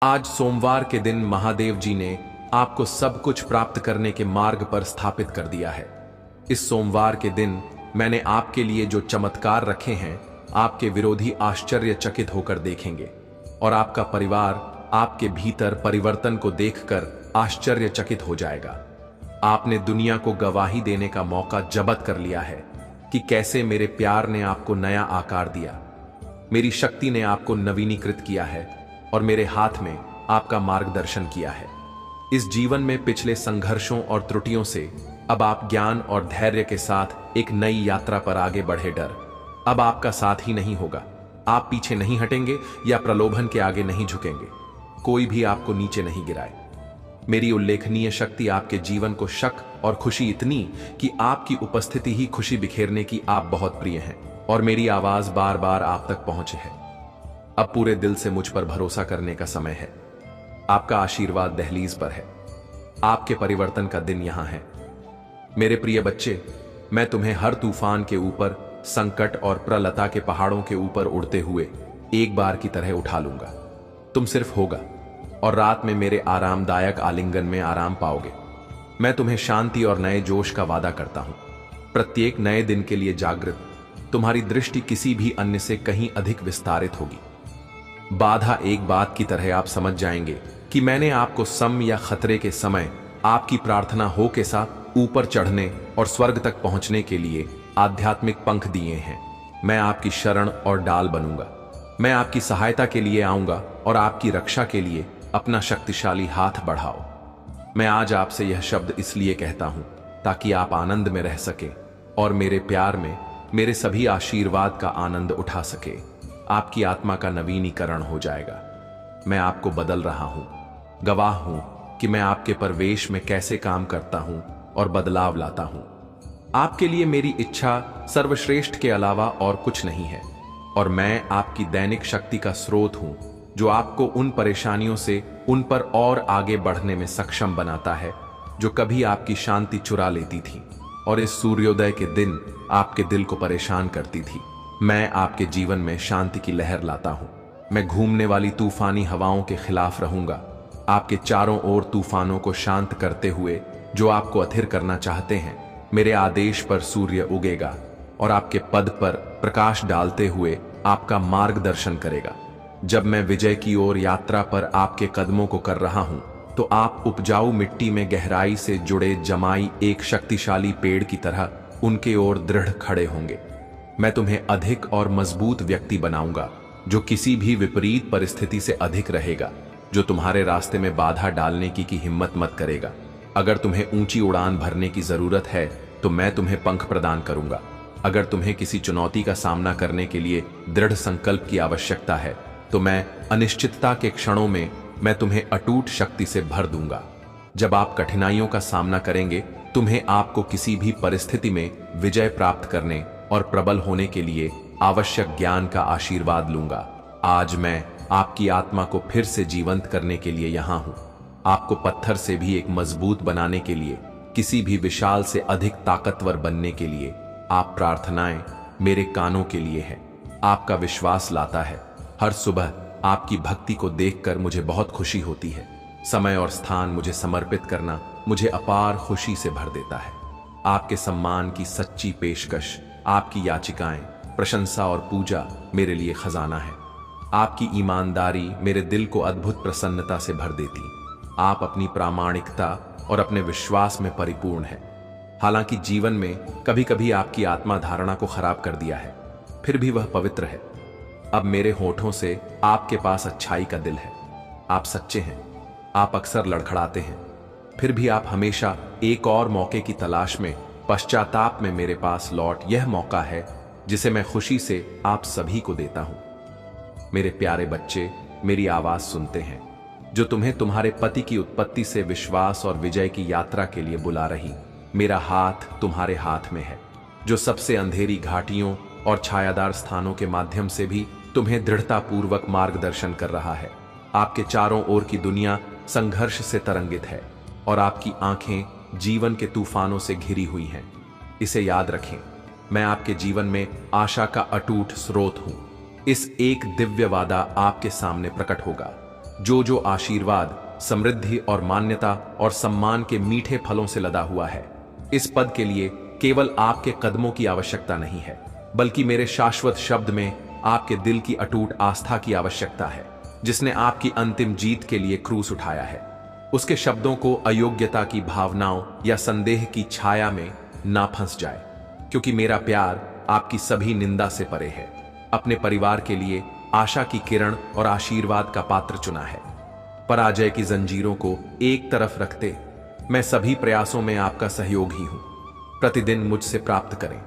आज सोमवार के दिन महादेव जी ने आपको सब कुछ प्राप्त करने के मार्ग पर स्थापित कर दिया है। इस सोमवार के दिन मैंने आपके लिए जो चमत्कार रखे हैं, आपके विरोधी आश्चर्यचकित होकर देखेंगे और आपका परिवार आपके भीतर परिवर्तन को देखकर आश्चर्यचकित हो जाएगा। आपने दुनिया को गवाही देने का मौका जब्त कर लिया है कि कैसे मेरे प्यार ने आपको नया आकार दिया, मेरी शक्ति ने आपको नवीनीकृत किया है और मेरे हाथ में आपका मार्गदर्शन किया है। इस जीवन में पिछले संघर्षों और त्रुटियों से अब आप ज्ञान और धैर्य के साथ एक नई यात्रा पर आगे बढ़े। डर अब आपका साथ ही नहीं होगा। आप पीछे नहीं हटेंगे या प्रलोभन के आगे नहीं झुकेंगे। कोई भी आपको नीचे नहीं गिराए। मेरी उल्लेखनीय शक्ति आपके जीवन को शक और खुशी इतनी कि आपकी उपस्थिति ही खुशी बिखेरने की आप बहुत प्रिय हैं और मेरी आवाज बार बार आप तक पहुंचे है। अब पूरे दिल से मुझ पर भरोसा करने का समय है। आपका आशीर्वाद दहलीज पर है। आपके परिवर्तन का दिन यहां है। मेरे प्रिय बच्चे, मैं तुम्हें हर तूफान के ऊपर, संकट और प्रलता के पहाड़ों के ऊपर उड़ते हुए एक बार की तरह उठा लूंगा। तुम सिर्फ होगा और रात में मेरे आरामदायक आलिंगन में आराम पाओगे। मैं तुम्हें शांति और नए जोश का वादा करता हूं। प्रत्येक नए दिन के लिए जागृत, तुम्हारी दृष्टि किसी भी अन्य से कहीं अधिक विस्तारित होगी। बाधा एक बात की तरह आप समझ जाएंगे कि मैंने आपको सम या खतरे के समय आपकी प्रार्थना हो के साथ ऊपर चढ़ने और स्वर्ग तक पहुंचने के लिए आध्यात्मिक पंख दिए हैं। मैं आपकी शरण और डाल बनूंगा। मैं आपकी सहायता के लिए आऊंगा और आपकी रक्षा के लिए अपना शक्तिशाली हाथ बढ़ाओ। मैं आज आपसे यह शब्द इसलिए कहता हूं ताकि आप आनंद में रह सके और मेरे प्यार में मेरे सभी आशीर्वाद का आनंद उठा सके। आपकी आत्मा का नवीनीकरण हो जाएगा। मैं आपको बदल रहा हूं। गवाह हूं कि मैं आपके परवेश में कैसे काम करता हूं और बदलाव लाता हूं। आपके लिए मेरी इच्छा सर्वश्रेष्ठ के अलावा और कुछ नहीं है और मैं आपकी दैनिक शक्ति का स्रोत हूं जो आपको उन परेशानियों से उन पर और आगे बढ़ने में सक्षम बनाता है जो कभी आपकी शांति चुरा लेती थी और इस सूर्योदय के दिन आपके दिल को परेशान करती थी। मैं आपके जीवन में शांति की लहर लाता हूं। मैं घूमने वाली तूफानी हवाओं के खिलाफ रहूंगा, आपके चारों ओर तूफानों को शांत करते हुए जो आपको अथिर करना चाहते हैं। मेरे आदेश पर सूर्य उगेगा और आपके पद पर प्रकाश डालते हुए आपका मार्गदर्शन करेगा। जब मैं विजय की ओर यात्रा पर आपके कदमों को कर रहा हूं तो आप उपजाऊ मिट्टी में गहराई से जुड़े जमाई एक शक्तिशाली पेड़ की तरह उनके ओर दृढ़ खड़े होंगे। मैं तुम्हें अधिक और मजबूत व्यक्ति बनाऊंगा जो किसी भी विपरीत परिस्थिति से अधिक रहेगा, जो तुम्हारे रास्ते में बाधा डालने की हिम्मत मत करेगा। अगर तुम्हें ऊंची उड़ान भरने की जरूरत है तो मैं तुम्हें पंख प्रदान करूंगा। अगर तुम्हें किसी चुनौती का सामना करने के लिए दृढ़ संकल्प की आवश्यकता है तो मैं अनिश्चितता के क्षणों में मैं तुम्हें अटूट शक्ति से भर दूंगा। जब आप कठिनाइयों का सामना करेंगे, तुम्हें आपको किसी भी परिस्थिति में विजय प्राप्त करने और प्रबल होने के लिए आवश्यक ज्ञान का आशीर्वाद लूंगा। आज मैं आपकी आत्मा को फिर से जीवंत करने के लिए यहां हूं। आपको पत्थर से भी एक मजबूत बनाने के लिए, किसी भी विशाल से अधिक ताकतवर बनने के लिए। आप प्रार्थनाएं मेरे कानों के लिए है, आपका विश्वास लाता है। हर सुबह आपकी भक्ति को देखकर मुझे बहुत खुशी होती है। समय और स्थान मुझे समर्पित करना मुझे अपार खुशी से भर देता है। आपके सम्मान की सच्ची पेशकश, आपकी याचिकाएं, प्रशंसा और पूजा मेरे लिए खजाना है। आपकी ईमानदारी मेरे दिल को अद्भुत प्रसन्नता से भर देती। आप अपनी प्रामाणिकता और अपने विश्वास में परिपूर्ण है। हालांकि जीवन में कभी कभी आपकी आत्मा धारणा को खराब कर दिया है, फिर भी वह पवित्र है। अब मेरे होठों से आपके पास अच्छाई का दिल है। आप सच्चे हैं। आप अक्सर लड़खड़ाते हैं, फिर भी आप हमेशा एक और मौके की तलाश में, पश्चाताप में मेरे पास लौट। यह मौका है जिसे मैं खुशी से आप सभी को देता हूं। मेरे प्यारे बच्चे, मेरी आवाज सुनते हैं जो तुम्हें तुम्हारे पति की उत्पत्ति से विश्वास और विजय की यात्रा के लिए बुला रही। मेरा हाथ तुम्हारे हाथ में है जो सबसे अंधेरी घाटियों और छायादार स्थानों के माध्यम से भी तुम्हें दृढ़तापूर्वक मार्गदर्शन कर रहा है। आपके चारों ओर की दुनिया संघर्ष से तरंगित है और आपकी आंखें जीवन के तूफानों से घिरी हुई हैं। इसे याद रखें, मैं आपके जीवन में आशा का अटूट स्रोत हूं। इस एक दिव्य वादा आपके सामने प्रकट होगा। जो जो आशीर्वाद, समृद्धि और मान्यता और सम्मान के मीठे फलों से लदा हुआ है। इस पद के लिए केवल आपके कदमों की आवश्यकता नहीं है, बल्कि मेरे शाश्वत शब्द में आपके दिल की अटूट आस्था की आवश्यकता है, जिसने आपकी अंतिम जीत के लिए क्रूस उठाया है। उसके शब्दों को अयोग्यता की भावनाओं या संदेह की छाया में ना फंस जाए, क्योंकि मेरा प्यार आपकी सभी निंदा से परे है। अपने परिवार के लिए आशा की किरण और आशीर्वाद का पात्र चुना है। पराजय की जंजीरों को एक तरफ रखते मैं सभी प्रयासों में आपका सहयोगी हूं। प्रतिदिन मुझसे प्राप्त करें,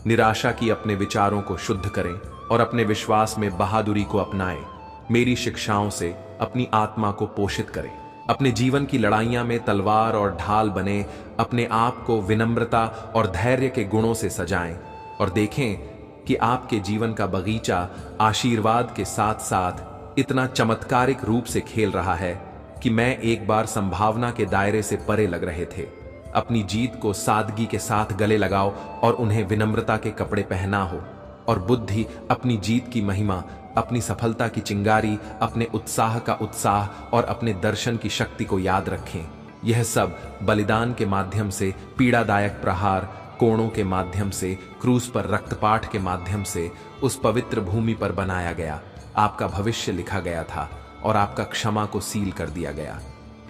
निराशा की अपने विचारों को शुद्ध करें और अपने विश्वास में बहादुरी को अपनाएं। मेरी शिक्षाओं से अपनी आत्मा को पोषित करें। अपने जीवन की लड़ाइयां में तलवार और ढाल बने अपने आप को विनम्रता और धैर्य के गुणों से सजाएं और देखें कि आपके जीवन का बगीचा आशीर्वाद के साथ साथ इतना चमत्कारिक रूप से खेल रहा है कि मैं एक बार संभावना के दायरे से परे लग रहे थे। अपनी जीत को सादगी के साथ गले लगाओ और उन्हें विनम्रता के कपड़े पहना हो, और बुद्धि अपनी जीत की महिमा, अपनी सफलता की चिंगारी, अपने उत्साह का उत्साह और अपने दर्शन की शक्ति को याद रखें। यह सब बलिदान के माध्यम से, पीड़ादायक प्रहार, कोणों के माध्यम से, क्रूस पर रक्तपात के माध्यम से उस पवित्र भूमि पर बनाया गया। आपका भविष्य लिखा गया था और आपका क्षमा को सील कर दिया गया।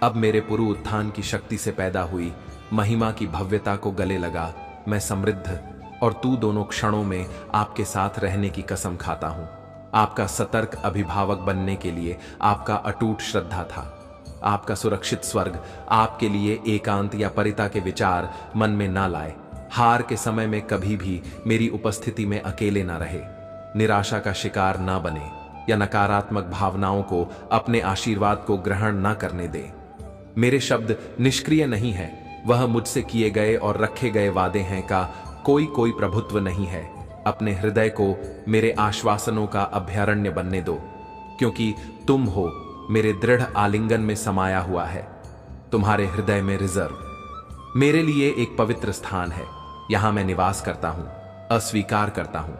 अब मेरे पुरुत्थान की शक्ति से पैदा हुई महिमा की भव्यता को गले लगा मैं समृद्ध और तू दोनों क्षणों में आपके साथ रहने की कसम खाता हूं। आपका सतर्क अभिभावक बनने के लिए आपका अटूट श्रद्धा था। आपका सुरक्षित स्वर्ग आपके लिए एकांत या परिता के विचार मन में ना लाए। हार के समय में कभी भी मेरी उपस्थिति में अकेले ना रहे। निराशा का शिकार ना बने या नकारात्मक भावनाओं को अपने आशीर्वाद को ग्रहण ना करने दे। मेरे शब्द निष्क्रिय नहीं है, वह मुझसे किए गए और रखे गए वादे हैं का कोई प्रभुत्व नहीं है। अपने हृदय को मेरे आश्वासनों का अभयारण्य बनने दो, क्योंकि तुम हो मेरे दृढ़ आलिंगन में समाया हुआ है। तुम्हारे हृदय में रिजर्व मेरे लिए एक पवित्र स्थान है। यहां मैं निवास करता हूं, अस्वीकार करता हूं,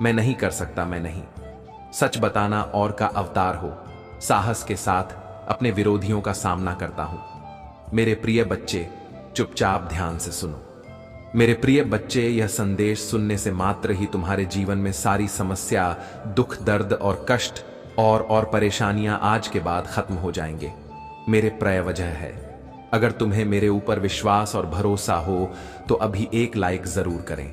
मैं नहीं कर सकता, मैं नहीं। सच बताना और का अवतार हो, साहस के साथ अपने विरोधियों का सामना करता हूं। मेरे प्रिय बच्चे, चुपचाप ध्यान से सुनो। मेरे प्रिय बच्चे, यह संदेश सुनने से मात्र ही तुम्हारे जीवन में सारी समस्या, दुख, दर्द और कष्ट और परेशानियां आज के बाद खत्म हो जाएंगे। मेरे प्रिय वजह है, अगर तुम्हें मेरे ऊपर विश्वास और भरोसा हो तो अभी एक लाइक जरूर करें।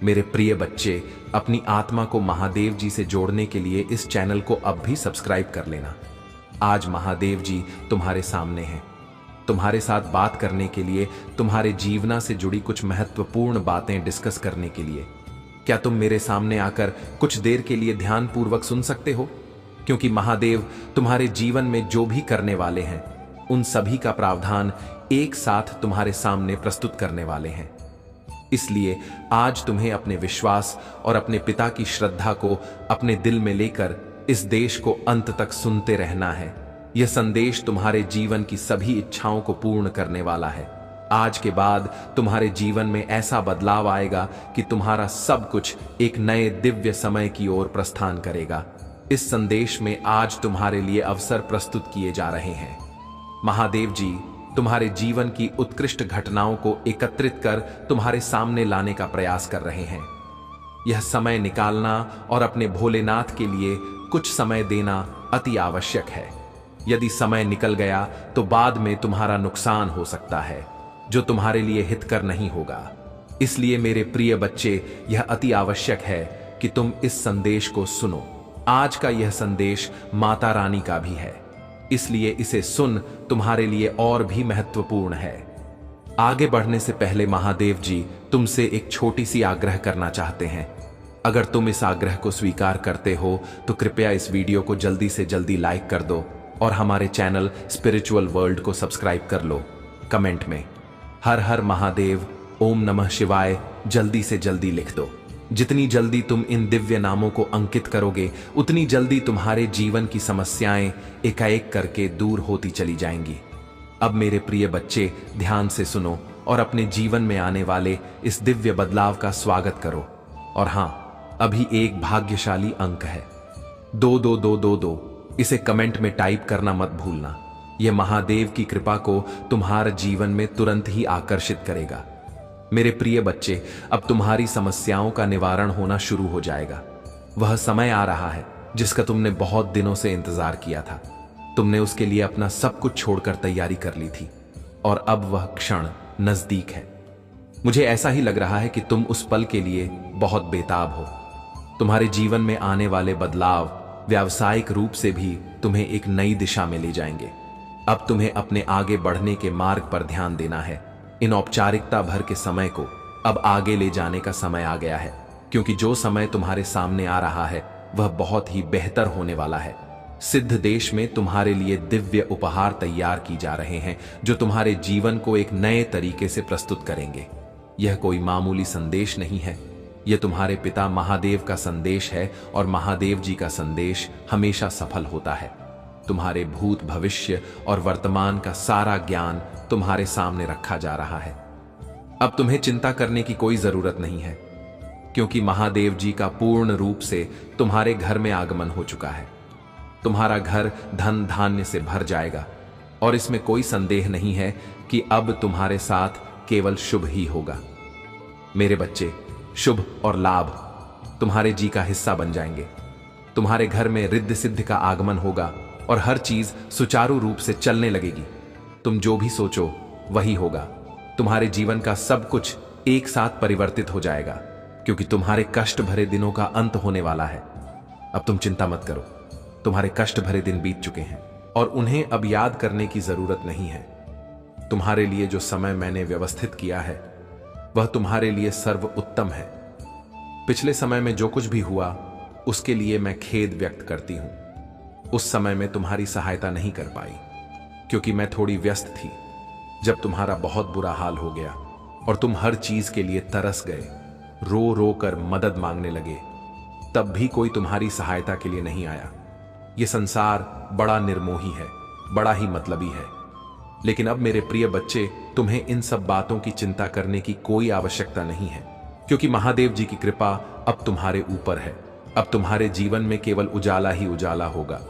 मेरे प्रिय बच्चे, अपनी आत्मा को महादेव जी से जोड़ने के लिए इस चैनल को अब भी सब्सक्राइब कर लेना। आज महादेव जी तुम्हारे सामने हैं, तुम्हारे साथ बात करने के लिए, तुम्हारे जीवना से जुड़ी कुछ महत्वपूर्ण बातें डिस्कस करने के लिए। क्या तुम मेरे सामने आकर कुछ देर के लिए ध्यानपूर्वक सुन सकते हो? क्योंकि महादेव तुम्हारे जीवन में जो भी करने वाले हैं, उन सभी का प्रावधान एक साथ तुम्हारे सामने प्रस्तुत करने वाले हैं। इसलिए आज तुम्हें अपने विश्वास और अपने पिता की श्रद्धा को अपने दिल में लेकर इस देश को अंत तक सुनते रहना है। यह संदेश तुम्हारे जीवन की सभी इच्छाओं को पूर्ण करने वाला है। आज के बाद तुम्हारे जीवन में ऐसा बदलाव आएगा कि तुम्हारा सब कुछ एक नए दिव्य समय की ओर प्रस्थान करेगा। इस संदेश में आज तुम्हारे लिए अवसर प्रस्तुत किए जा रहे हैं। महादेव जी तुम्हारे जीवन की उत्कृष्ट घटनाओं को एकत्रित कर तुम्हारे सामने लाने का प्रयास कर रहे हैं। यह समय निकालना और अपने भोलेनाथ के लिए कुछ समय देना अति आवश्यक है। यदि समय निकल गया तो बाद में तुम्हारा नुकसान हो सकता है, जो तुम्हारे लिए हितकर नहीं होगा। इसलिए मेरे प्रिय बच्चे, यह अति आवश्यक है कि तुम इस संदेश को सुनो। आज का यह संदेश माता रानी का भी है, इसलिए इसे सुन तुम्हारे लिए और भी महत्वपूर्ण है। आगे बढ़ने से पहले महादेव जी तुमसे एक छोटी सी आग्रह करना चाहते हैं। अगर तुम इस आग्रह को स्वीकार करते हो तो कृपया इस वीडियो को जल्दी से जल्दी लाइक कर दो और हमारे चैनल स्पिरिचुअल वर्ल्ड को सब्सक्राइब कर लो। कमेंट में हर हर महादेव, ओम नमः शिवाय जल्दी से जल्दी लिख दो। जितनी जल्दी तुम इन दिव्य नामों को अंकित करोगे, उतनी जल्दी तुम्हारे जीवन की समस्याएं एकाएक करके दूर होती चली जाएंगी। अब मेरे प्रिय बच्चे, ध्यान से सुनो और अपने जीवन में आने वाले इस दिव्य बदलाव का स्वागत करो। और हां, अभी एक भाग्यशाली अंक है 222222। इसे कमेंट में टाइप करना मत भूलना। यह महादेव की कृपा को तुम्हारे जीवन में तुरंत ही आकर्षित करेगा। मेरे प्रिय बच्चे, अब तुम्हारी समस्याओं का निवारण होना शुरू हो जाएगा। वह समय आ रहा है जिसका तुमने बहुत दिनों से इंतजार किया था। तुमने उसके लिए अपना सब कुछ छोड़कर तैयारी कर ली थी और अब वह क्षण नजदीक है। मुझे ऐसा ही लग रहा है कि तुम उस पल के लिए बहुत बेताब हो। तुम्हारे जीवन में आने वाले बदलाव व्यावसायिक रूप से भी तुम्हें एक नई दिशा में ले जाएंगे। अब तुम्हें अपने आगे बढ़ने के मार्ग पर ध्यान देना है। इन औपचारिकता भर के समय को अब आगे ले जाने का समय आ गया है, क्योंकि जो समय तुम्हारे सामने आ रहा है वह बहुत ही बेहतर होने वाला है। सिद्ध देश में तुम्हारे लिए दिव्य उपहार तैयार की जा रहे हैं जो तुम्हारे जीवन को एक नए तरीके से प्रस्तुत करेंगे। यह कोई मामूली संदेश नहीं है, यह तुम्हारे पिता महादेव का संदेश है और महादेव जी का संदेश हमेशा सफल होता है। तुम्हारे भूत, भविष्य और वर्तमान का सारा ज्ञान तुम्हारे सामने रखा जा रहा है। अब तुम्हें चिंता करने की कोई जरूरत नहीं है, क्योंकि महादेव जी का पूर्ण रूप से तुम्हारे घर में आगमन हो चुका है। तुम्हारा घर धन धान्य से भर जाएगा और इसमें कोई संदेह नहीं है कि अब तुम्हारे साथ केवल शुभ ही होगा। मेरे बच्चे, शुभ और लाभ तुम्हारे जी का हिस्सा बन जाएंगे। तुम्हारे घर में रिद्ध सिद्ध का आगमन होगा और हर चीज सुचारू रूप से चलने लगेगी। तुम जो भी सोचो वही होगा। तुम्हारे जीवन का सब कुछ एक साथ परिवर्तित हो जाएगा, क्योंकि तुम्हारे कष्ट भरे दिनों का अंत होने वाला है। अब तुम चिंता मत करो, तुम्हारे कष्ट भरे दिन बीत चुके हैं और उन्हें अब याद करने की जरूरत नहीं है। तुम्हारे लिए जो समय मैंने व्यवस्थित किया है वह तुम्हारे लिए सर्वोत्तम है। पिछले समय में जो कुछ भी हुआ उसके लिए मैं खेद व्यक्त करती हूं। उस समय में तुम्हारी सहायता नहीं कर पाई, क्योंकि मैं थोड़ी व्यस्त थी। जब तुम्हारा बहुत बुरा हाल हो गया और तुम हर चीज के लिए तरस गए, रो रो कर मदद मांगने लगे, तब भी कोई तुम्हारी सहायता के लिए नहीं आया। यह संसार बड़ा निर्मोही है, बड़ा ही मतलबी है। लेकिन अब मेरे प्रिय बच्चे, तुम्हें इन सब बातों की चिंता करने की कोई आवश्यकता नहीं है, क्योंकि महादेव जी की कृपा अब तुम्हारे ऊपर है। अब तुम्हारे जीवन में केवल उजाला ही उजाला होगा।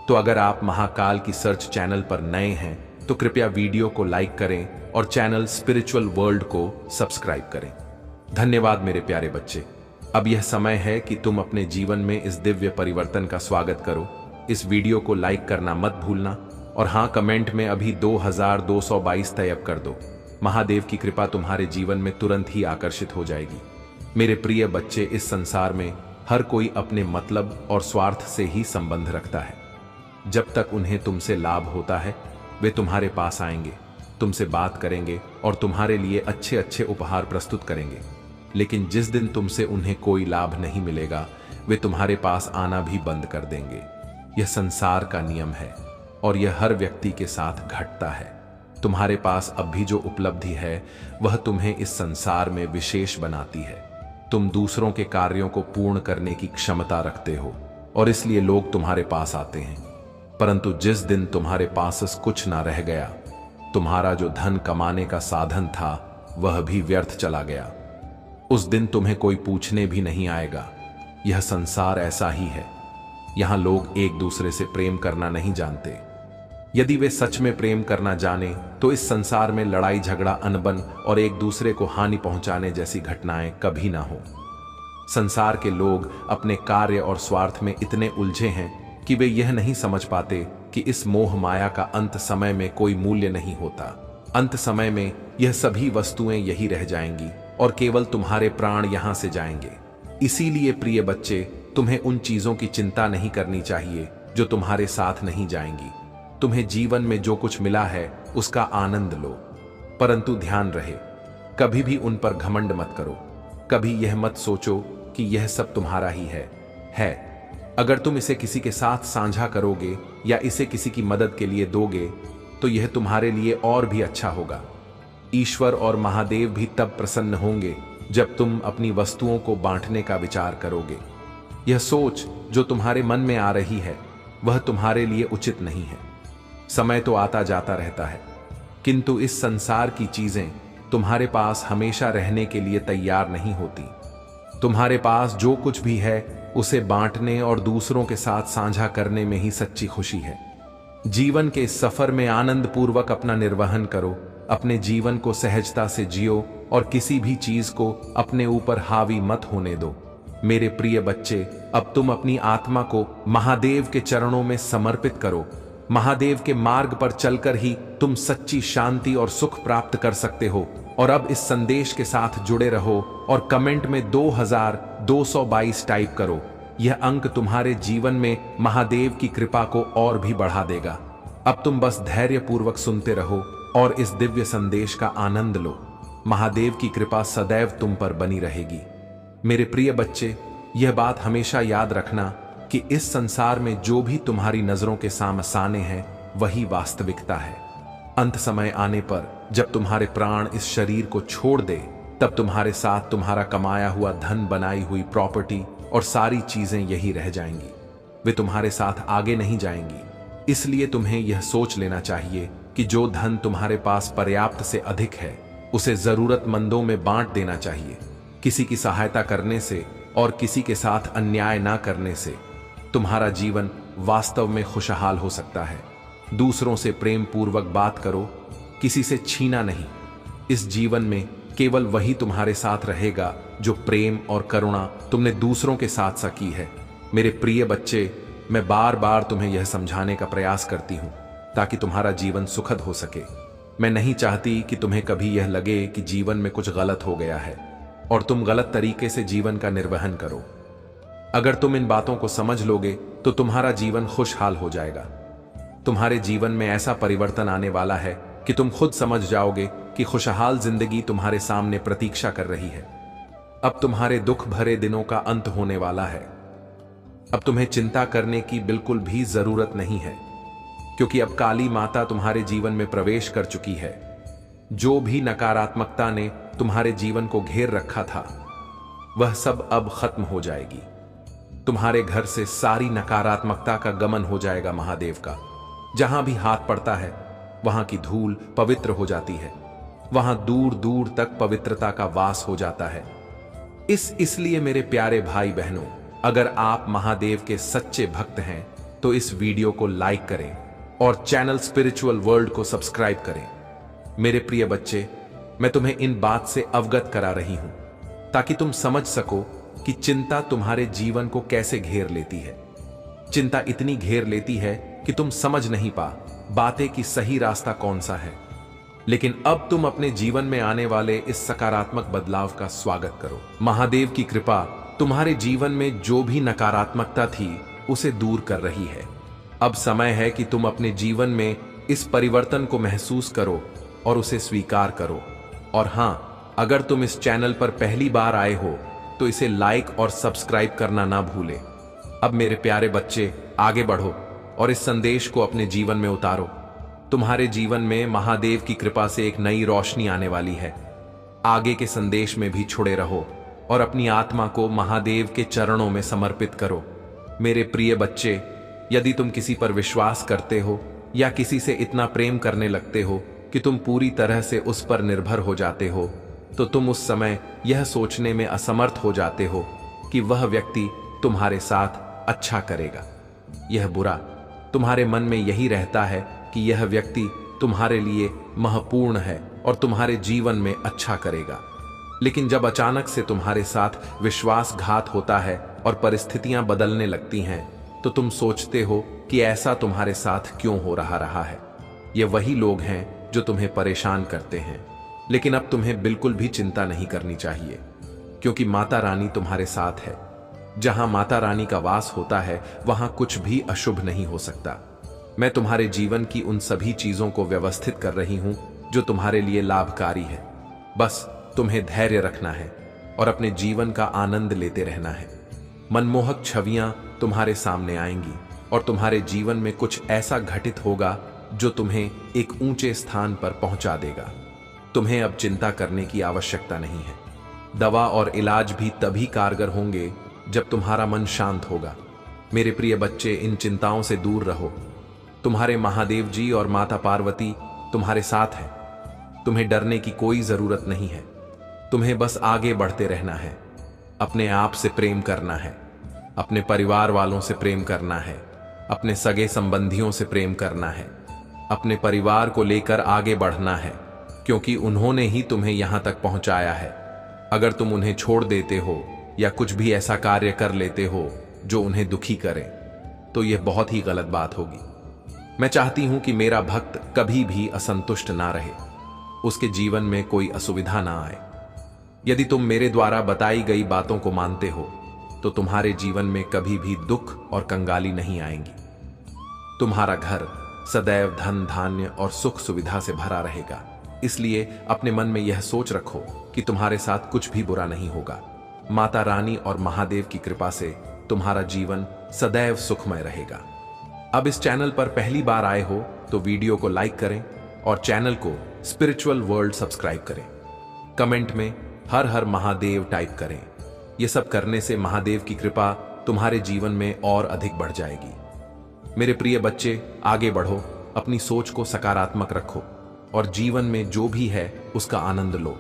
तो अगर आप महाकाल की सर्च चैनल पर नए हैं तो कृपया वीडियो को लाइक करें और चैनल स्पिरिचुअल वर्ल्ड को सब्सक्राइब करें। धन्यवाद मेरे प्यारे बच्चे। अब यह समय है कि तुम अपने जीवन में इस दिव्य परिवर्तन का स्वागत करो। इस वीडियो को लाइक करना मत भूलना और हाँ, कमेंट में अभी 2222 टाइप कर दो। महादेव की कृपा तुम्हारे जीवन में तुरंत ही आकर्षित हो जाएगी। मेरे प्रिय बच्चे, इस संसार में हर कोई अपने मतलब और स्वार्थ से ही संबंध रखता है। जब तक उन्हें तुमसे लाभ होता है वे तुम्हारे पास आएंगे, तुमसे बात करेंगे और तुम्हारे लिए अच्छे अच्छे उपहार प्रस्तुत करेंगे। लेकिन जिस दिन तुमसे उन्हें कोई लाभ नहीं मिलेगा वे तुम्हारे पास आना भी बंद कर देंगे। यह संसार का नियम है और यह हर व्यक्ति के साथ घटता है। तुम्हारे पास अब भी जो उपलब्धि है वह तुम्हें इस संसार में विशेष बनाती है। तुम दूसरों के कार्यों को पूर्ण करने की क्षमता रखते हो और इसलिए लोग तुम्हारे पास आते हैं। परंतु जिस दिन तुम्हारे पास कुछ ना रह गया, तुम्हारा जो धन कमाने का साधन था वह भी व्यर्थ चला गया, उस दिन तुम्हें कोई पूछने भी नहीं आएगा। यह संसार ऐसा ही है। यहां लोग एक दूसरे से प्रेम करना नहीं जानते। यदि वे सच में प्रेम करना जाने तो इस संसार में लड़ाई झगड़ा, अनबन और एक दूसरे को हानि पहुंचाने जैसी घटनाएं कभी ना हो। संसार के लोग अपने कार्य और स्वार्थ में इतने उलझे हैं कि वे यह नहीं समझ पाते कि इस मोह माया का अंत समय में कोई मूल्य नहीं होता। अंत समय में यह सभी वस्तुएं यही रह जाएंगी और केवल तुम्हारे प्राण यहां से जाएंगे। इसीलिए प्रिय बच्चे, तुम्हें उन चीजों की चिंता नहीं करनी चाहिए जो तुम्हारे साथ नहीं जाएंगी। तुम्हें जीवन में जो कुछ मिला है उसका आनंद लो, परंतु ध्यान रहे कभी भी उन पर घमंड मत करो। कभी यह मत सोचो कि यह सब तुम्हारा ही है। अगर तुम इसे किसी के साथ साझा करोगे या इसे किसी की मदद के लिए दोगे तो यह तुम्हारे लिए और भी अच्छा होगा। ईश्वर और महादेव भी तब प्रसन्न होंगे जब तुम अपनी वस्तुओं को बांटने का विचार करोगे। यह सोच जो तुम्हारे मन में आ रही है वह तुम्हारे लिए उचित नहीं है। समय तो आता जाता रहता है, किंतु इस संसार की चीजें तुम्हारे पास हमेशा रहने के लिए तैयार नहीं होती। तुम्हारे पास जो कुछ भी है उसे बांटने और दूसरों के साथ साझा करने में ही सच्ची खुशी है। जीवन के इस सफर में आनंद पूर्वक अपना निर्वहन करो, अपने जीवन को सहजता से जियो और किसी भी चीज को अपने ऊपर हावी मत होने दो। मेरे प्रिय बच्चे, अब तुम अपनी आत्मा को महादेव के चरणों में समर्पित करो। महादेव के मार्ग पर चलकर ही तुम सच्ची शांति और सुख प्राप्त कर सकते हो। और अब इस संदेश के साथ जुड़े रहो और कमेंट में 2222 टाइप करो। यह अंक तुम्हारे जीवन में महादेव की कृपा को और भी बढ़ा देगा। अब तुम बस धैर्य पूर्वक सुनते रहो और इस दिव्य संदेश का आनंद लो। महादेव की कृपा सदैव तुम पर बनी रहेगी। मेरे प्रिय बच्चे, यह बात हमेशा याद रखना कि इस संसार में जो भी तुम्हारी नजरों के सामने है वही वास्तविकता है। अंत समय आने पर जब तुम्हारे प्राण इस शरीर को छोड़ दे, तब तुम्हारे साथ तुम्हारा कमाया हुआ धन, बनाई हुई प्रॉपर्टी और सारी चीजें यही रह जाएंगी। वे तुम्हारे साथ आगे नहीं जाएंगी। इसलिए तुम्हें यह सोच लेना चाहिए कि जो धन तुम्हारे पास पर्याप्त से अधिक है उसे जरूरतमंदों में बांट देना चाहिए। किसी की सहायता करने से और किसी के साथ अन्याय ना करने से तुम्हारा जीवन वास्तव में खुशहाल हो सकता है। दूसरों से प्रेम पूर्वक बात करो, किसी से छीना नहीं। इस जीवन में केवल वही तुम्हारे साथ रहेगा जो प्रेम और करुणा तुमने दूसरों के साथ सा की है। मेरे प्रिय बच्चे, मैं बार बार तुम्हें यह समझाने का प्रयास करती हूं ताकि तुम्हारा जीवन सुखद हो सके। मैं नहीं चाहती कि तुम्हें कभी यह लगे कि जीवन में कुछ गलत हो गया है और तुम गलत तरीके से जीवन का निर्वहन करो। अगर तुम इन बातों को समझ लोगे तो तुम्हारा जीवन खुशहाल हो जाएगा। तुम्हारे जीवन में ऐसा परिवर्तन आने वाला है कि तुम खुद समझ जाओगे कि खुशहाल जिंदगी तुम्हारे सामने प्रतीक्षा कर रही है। अब तुम्हारे दुख भरे दिनों का अंत होने वाला है। अब तुम्हें चिंता करने की बिल्कुल भी जरूरत नहीं है, क्योंकि अब काली माता तुम्हारे जीवन में प्रवेश कर चुकी है। जो भी नकारात्मकता ने तुम्हारे जीवन को घेर रखा था वह सब अब खत्म हो जाएगी। तुम्हारे घर से सारी नकारात्मकता का गमन हो जाएगा। महादेव का जहां भी हाथ पड़ता है वहां की धूल पवित्र हो जाती है। वहां दूर दूर तक पवित्रता का वास हो जाता है। इसलिए मेरे प्यारे भाई बहनों, अगर आप महादेव के सच्चे भक्त हैं तो इस वीडियो को लाइक करें और चैनल स्पिरिचुअल वर्ल्ड को सब्सक्राइब करें। मेरे प्रिय बच्चे, मैं तुम्हें इन बात से अवगत करा रही हूं ताकि तुम समझ सको कि चिंता तुम्हारे जीवन को कैसे घेर लेती है। चिंता इतनी घेर लेती है कि तुम समझ नहीं पाते कि सही रास्ता कौन सा है। लेकिन अब तुम अपने जीवन में आने वाले इस सकारात्मक बदलाव का स्वागत करो। महादेव की कृपा तुम्हारे जीवन में जो भी नकारात्मकता थी उसे दूर कर रही है। अब समय है कि तुम अपने जीवन में इस परिवर्तन को महसूस करो और उसे स्वीकार करो। और हां, अगर तुम इस चैनल पर पहली बार आए हो तो इसे लाइक और सब्सक्राइब करना ना भूलें। अब मेरे प्यारे बच्चे, आगे बढ़ो और इस संदेश को अपने जीवन में उतारो। तुम्हारे जीवन में महादेव की कृपा से एक नई रोशनी आने वाली है। आगे के संदेश में भी जुड़े रहो और अपनी आत्मा को महादेव के चरणों में समर्पित करो। मेरे प्रिय बच्चे, यदि तुम किसी पर विश्वास करते हो या किसी से इतना प्रेम करने लगते हो कि तुम पूरी तरह से उस पर निर्भर हो जाते हो, तो तुम उस समय यह सोचने में असमर्थ हो जाते हो कि वह व्यक्ति तुम्हारे साथ अच्छा करेगा। यह बुरा तुम्हारे मन में यही रहता है कि यह व्यक्ति तुम्हारे लिए महत्वपूर्ण है और तुम्हारे जीवन में अच्छा करेगा। लेकिन जब अचानक से तुम्हारे साथ विश्वासघात होता है और परिस्थितियां बदलने लगती हैं, तो तुम सोचते हो कि ऐसा तुम्हारे साथ क्यों हो रहा है। ये वही लोग हैं जो तुम्हें परेशान करते हैं। लेकिन अब तुम्हें बिल्कुल भी चिंता नहीं करनी चाहिए, क्योंकि माता रानी तुम्हारे साथ है। जहां माता रानी का वास होता है वहां कुछ भी अशुभ नहीं हो सकता। मैं तुम्हारे जीवन की उन सभी चीजों को व्यवस्थित कर रही हूं जो तुम्हारे लिए लाभकारी है। बस तुम्हें धैर्य रखना है और अपने जीवन का आनंद लेते रहना है। मनमोहक छवियां तुम्हारे सामने आएंगी और तुम्हारे जीवन में कुछ ऐसा घटित होगा जो तुम्हें एक ऊंचे स्थान पर पहुंचा देगा। तुम्हें अब चिंता करने की आवश्यकता नहीं है। दवा और इलाज भी तभी कारगर होंगे जब तुम्हारा मन शांत होगा। मेरे प्रिय बच्चे, इन चिंताओं से दूर रहो। तुम्हारे महादेव जी और माता पार्वती तुम्हारे साथ हैं। तुम्हें डरने की कोई जरूरत नहीं है। तुम्हें बस आगे बढ़ते रहना है। अपने आप से प्रेम करना है, अपने परिवार वालों से प्रेम करना है, अपने सगे संबंधियों से प्रेम करना है, अपने परिवार को लेकर आगे बढ़ना है, क्योंकि उन्होंने ही तुम्हें यहां तक पहुंचाया है। अगर तुम उन्हें छोड़ देते हो या कुछ भी ऐसा कार्य कर लेते हो जो उन्हें दुखी करे, तो यह बहुत ही गलत बात होगी। मैं चाहती हूं कि मेरा भक्त कभी भी असंतुष्ट ना रहे, उसके जीवन में कोई असुविधा ना आए। यदि तुम मेरे द्वारा बताई गई बातों को मानते हो तो तुम्हारे जीवन में कभी भी दुख और कंगाली नहीं आएंगी। तुम्हारा घर सदैव धन धान्य और सुख सुविधा से भरा रहेगा। इसलिए अपने मन में यह सोच रखो कि तुम्हारे साथ कुछ भी बुरा नहीं होगा। माता रानी और महादेव की कृपा से तुम्हारा जीवन सदैव सुखमय रहेगा। अब इस चैनल पर पहली बार आए हो तो वीडियो को लाइक करें और चैनल को स्पिरिचुअल वर्ल्ड सब्सक्राइब करें। कमेंट में हर हर महादेव टाइप करें। यह सब करने से महादेव की कृपा तुम्हारे जीवन में और अधिक बढ़ जाएगी। मेरे प्रिय बच्चे, आगे बढ़ो, अपनी सोच को सकारात्मक रखो और जीवन में जो भी है उसका आनंद लो।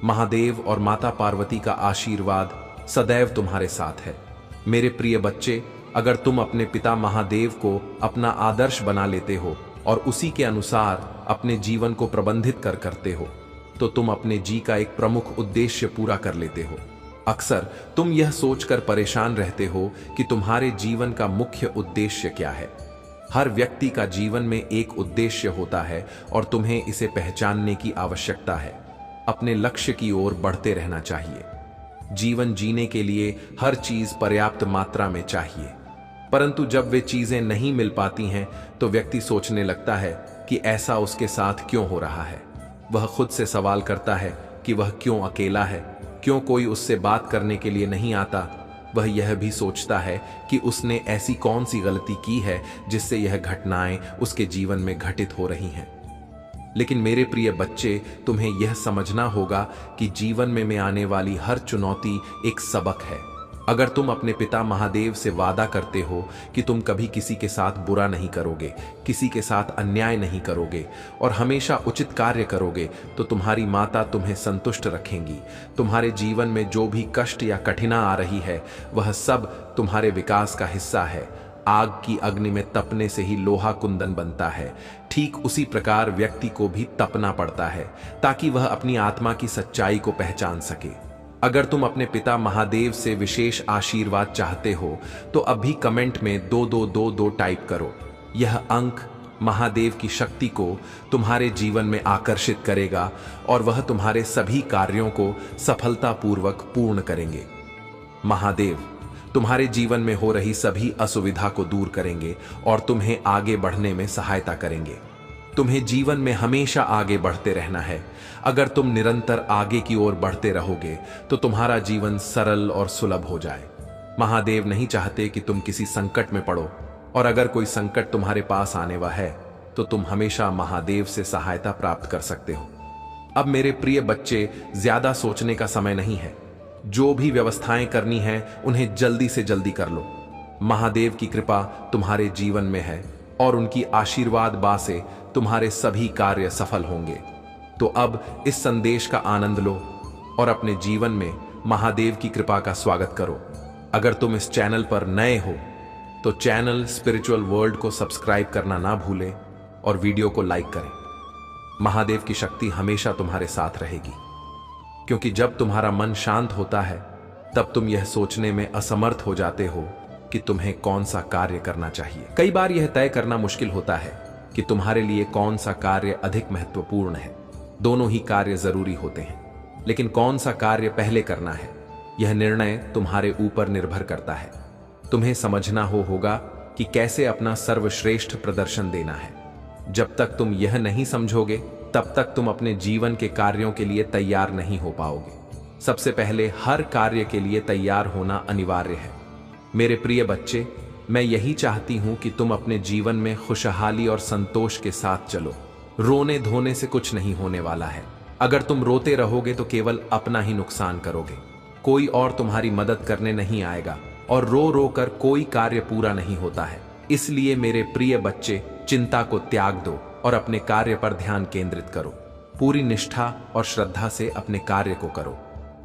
महादेव और माता पार्वती का आशीर्वाद सदैव तुम्हारे साथ है। मेरे प्रिय बच्चे, अगर तुम अपने पिता महादेव को अपना आदर्श बना लेते हो और उसी के अनुसार अपने जीवन को प्रबंधित करते हो तो तुम अपने जी का एक प्रमुख उद्देश्य पूरा कर लेते हो। अक्सर तुम यह सोचकर परेशान रहते हो कि तुम्हारे जीवन का मुख्य उद्देश्य क्या है। हर व्यक्ति का जीवन में एक उद्देश्य होता है और तुम्हें इसे पहचानने की आवश्यकता है। अपने लक्ष्य की ओर बढ़ते रहना चाहिए। जीवन जीने के लिए हर चीज पर्याप्त मात्रा में चाहिए, परंतु जब वे चीजें नहीं मिल पाती हैं तो व्यक्ति सोचने लगता है कि ऐसा उसके साथ क्यों हो रहा है। वह खुद से सवाल करता है कि वह क्यों अकेला है, क्यों कोई उससे बात करने के लिए नहीं आता। वह यह भी सोचता है कि उसने ऐसी कौन सी गलती की है जिससे यह घटनाएं उसके जीवन में घटित हो रही हैं। लेकिन मेरे प्रिय बच्चे, तुम्हें यह समझना होगा कि जीवन में आने वाली हर चुनौती एक सबक है। अगर तुम अपने पिता महादेव से वादा करते हो कि तुम कभी किसी के साथ बुरा नहीं करोगे, किसी के साथ अन्याय नहीं करोगे और हमेशा उचित कार्य करोगे, तो तुम्हारी माता तुम्हें संतुष्ट रखेंगी। तुम्हारे जीवन में जो भी कष्ट या कठिनाई आ रही है वह सब तुम्हारे विकास का हिस्सा है। आग की अग्नि में तपने से ही लोहा कुंदन बनता है। ठीक उसी प्रकार व्यक्ति को भी तपना पड़ता है ताकि वह अपनी आत्मा की सच्चाई को पहचान सके। अगर तुम अपने पिता महादेव से विशेष आशीर्वाद चाहते हो तो अभी कमेंट में 2222 टाइप करो। यह अंक महादेव की शक्ति को तुम्हारे जीवन में आकर्षित करेगा और वह तुम्हारे सभी कार्यों को सफलतापूर्वक पूर्ण करेंगे। महादेव तुम्हारे जीवन में हो रही सभी असुविधा को दूर करेंगे और तुम्हें आगे बढ़ने में सहायता करेंगे। तुम्हें जीवन में हमेशा आगे बढ़ते रहना है। अगर तुम निरंतर आगे की ओर बढ़ते रहोगे तो तुम्हारा जीवन सरल और सुलभ हो जाए। महादेव नहीं चाहते कि तुम किसी संकट में पड़ो, और अगर कोई संकट तुम्हारे पास आने वाला है तो तुम हमेशा महादेव से सहायता प्राप्त कर सकते हो। अब मेरे प्रिय बच्चे, ज्यादा सोचने का समय नहीं है। जो भी व्यवस्थाएं करनी है उन्हें जल्दी से जल्दी कर लो। महादेव की कृपा तुम्हारे जीवन में है और उनकी आशीर्वाद बा से तुम्हारे सभी कार्य सफल होंगे। तो अब इस संदेश का आनंद लो और अपने जीवन में महादेव की कृपा का स्वागत करो। अगर तुम इस चैनल पर नए हो तो चैनल स्पिरिचुअल वर्ल्ड को सब्सक्राइब करना ना भूलें और वीडियो को लाइक करें। महादेव की शक्ति हमेशा तुम्हारे साथ रहेगी, क्योंकि जब तुम्हारा मन शांत होता है तब तुम यह सोचने में असमर्थ हो जाते हो कि तुम्हें कौन सा कार्य करना चाहिए। कई बार यह तय करना मुश्किल होता है कि तुम्हारे लिए कौन सा कार्य अधिक महत्वपूर्ण है। दोनों ही कार्य जरूरी होते हैं, लेकिन कौन सा कार्य पहले करना है यह निर्णय तुम्हारे ऊपर निर्भर करता है। तुम्हें समझना होगा कि कैसे अपना सर्वश्रेष्ठ प्रदर्शन देना है। जब तक तुम यह नहीं समझोगे तब तक तुम अपने जीवन के कार्यों के लिए तैयार नहीं हो पाओगे। सबसे पहले हर कार्य के लिए तैयार होना अनिवार्य है। मेरे प्रिय बच्चे, मैं यही चाहती हूं कि तुम अपने जीवन में खुशहाली और संतोष के साथ चलो। रोने धोने से कुछ नहीं होने वाला है। अगर तुम रोते रहोगे तो केवल अपना ही नुकसान करोगे। कोई और तुम्हारी मदद करने नहीं आएगा और रो रो कर कोई कार्य पूरा नहीं होता है। इसलिए मेरे प्रिय बच्चे, चिंता को त्याग दो और अपने कार्य पर ध्यान केंद्रित करो। पूरी निष्ठा और श्रद्धा से अपने कार्य को करो।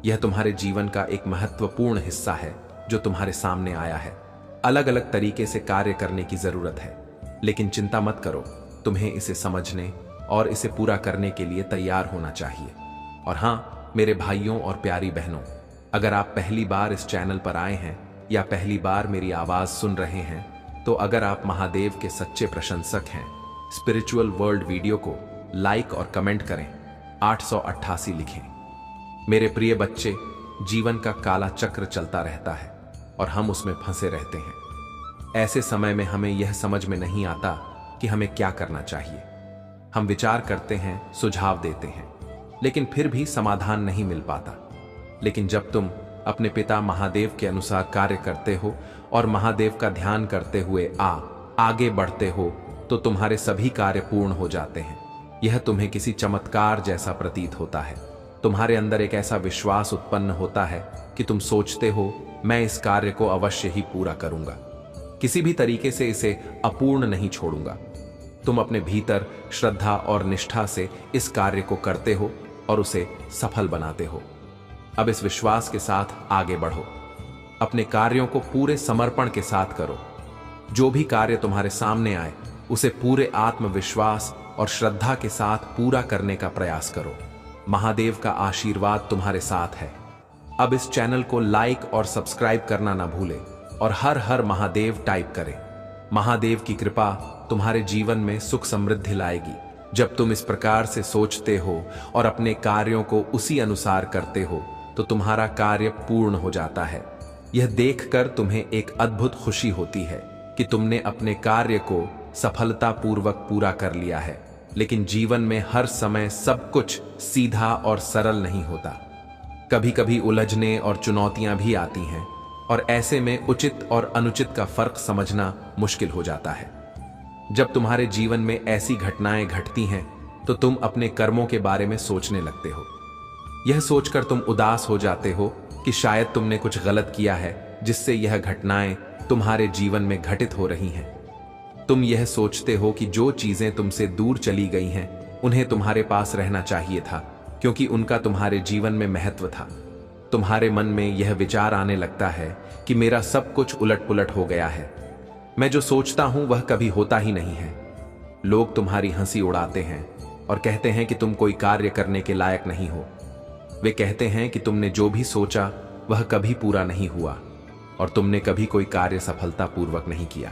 यह तुम्हारे जीवन का एक महत्वपूर्ण हिस्सा है जो तुम्हारे सामने आया है। अलग अलग तरीके से कार्य करने की जरूरत है, लेकिन चिंता मत करो, तुम्हें इसे समझने और इसे पूरा करने के लिए तैयार होना चाहिए। और हाँ, मेरे भाइयों और प्यारी बहनों, अगर आप पहली बार इस चैनल पर आए हैं या पहली बार मेरी आवाज सुन रहे हैं, तो अगर आप महादेव के सच्चे प्रशंसक हैं, स्पिरिचुअल वर्ल्ड वीडियो को लाइक और कमेंट करें, 888 लिखें। मेरे प्रिय बच्चे, जीवन का काला चक्र चलता रहता है और हम उसमें फंसे रहते हैं। ऐसे समय में हमें यह समझ में नहीं आता कि हमें क्या करना चाहिए। हम विचार करते हैं, सुझाव देते हैं, लेकिन फिर भी समाधान नहीं मिल पाता। लेकिन जब तुम अपने पिता महादेव के अनुसार कार्य करते हो और महादेव का ध्यान करते हुए आगे बढ़ते हो, तो तुम्हारे सभी कार्य पूर्ण हो जाते हैं। यह तुम्हें किसी चमत्कार जैसा प्रतीत होता है। तुम्हारे अंदर एक ऐसा विश्वास उत्पन्न होता है कि तुम सोचते हो, मैं इस कार्य को अवश्य ही पूरा करूंगा, किसी भी तरीके से इसे अपूर्ण नहीं छोड़ूंगा। तुम अपने भीतर श्रद्धा और निष्ठा से इस कार्य को करते हो और उसे सफल बनाते हो। अब इस विश्वास के साथ आगे बढ़ो, अपने कार्यों को पूरे समर्पण के साथ करो। जो भी कार्य तुम्हारे सामने आए, उसे पूरे आत्मविश्वास और श्रद्धा के साथ पूरा करने का प्रयास करो। महादेव का आशीर्वाद तुम्हारे साथ है। अब इस चैनल को लाइक और सब्सक्राइब करना ना भूलें और हर हर महादेव टाइप करें। महादेव की कृपा तुम्हारे जीवन में सुख समृद्धि लाएगी। जब तुम इस प्रकार से सोचते हो और अपने कार्यों को उसी अनुसार करते हो, तो तुम्हारा कार्य पूर्ण हो जाता है। यह देखकर तुम्हें एक अद्भुत खुशी होती है कि तुमने अपने कार्य को सफलतापूर्वक पूरा कर लिया है। लेकिन जीवन में हर समय सब कुछ सीधा और सरल नहीं होता। कभी कभी उलझने और चुनौतियां भी आती हैं, और ऐसे में उचित और अनुचित का फर्क समझना मुश्किल हो जाता है। जब तुम्हारे जीवन में ऐसी घटनाएं घटती हैं, तो तुम अपने कर्मों के बारे में सोचने लगते हो। यह सोचकर तुम उदास हो जाते हो कि शायद तुमने कुछ गलत किया है, जिससे यह घटनाएं तुम्हारे जीवन में घटित हो रही हैं। तुम यह सोचते हो कि जो चीजें तुमसे दूर चली गई हैं, उन्हें तुम्हारे पास रहना चाहिए था, क्योंकि उनका तुम्हारे जीवन में महत्व था। तुम्हारे मन में यह विचार आने लगता है कि मेरा सब कुछ उलट पुलट हो गया है। मैं जो सोचता हूं वह कभी होता ही नहीं है। लोग तुम्हारी हंसी उड़ाते हैं और कहते हैं कि तुम कोई कार्य करने के लायक नहीं हो। वे कहते हैं कि तुमने जो भी सोचा वह कभी पूरा नहीं हुआ और तुमने कभी कोई कार्य सफलतापूर्वक नहीं किया।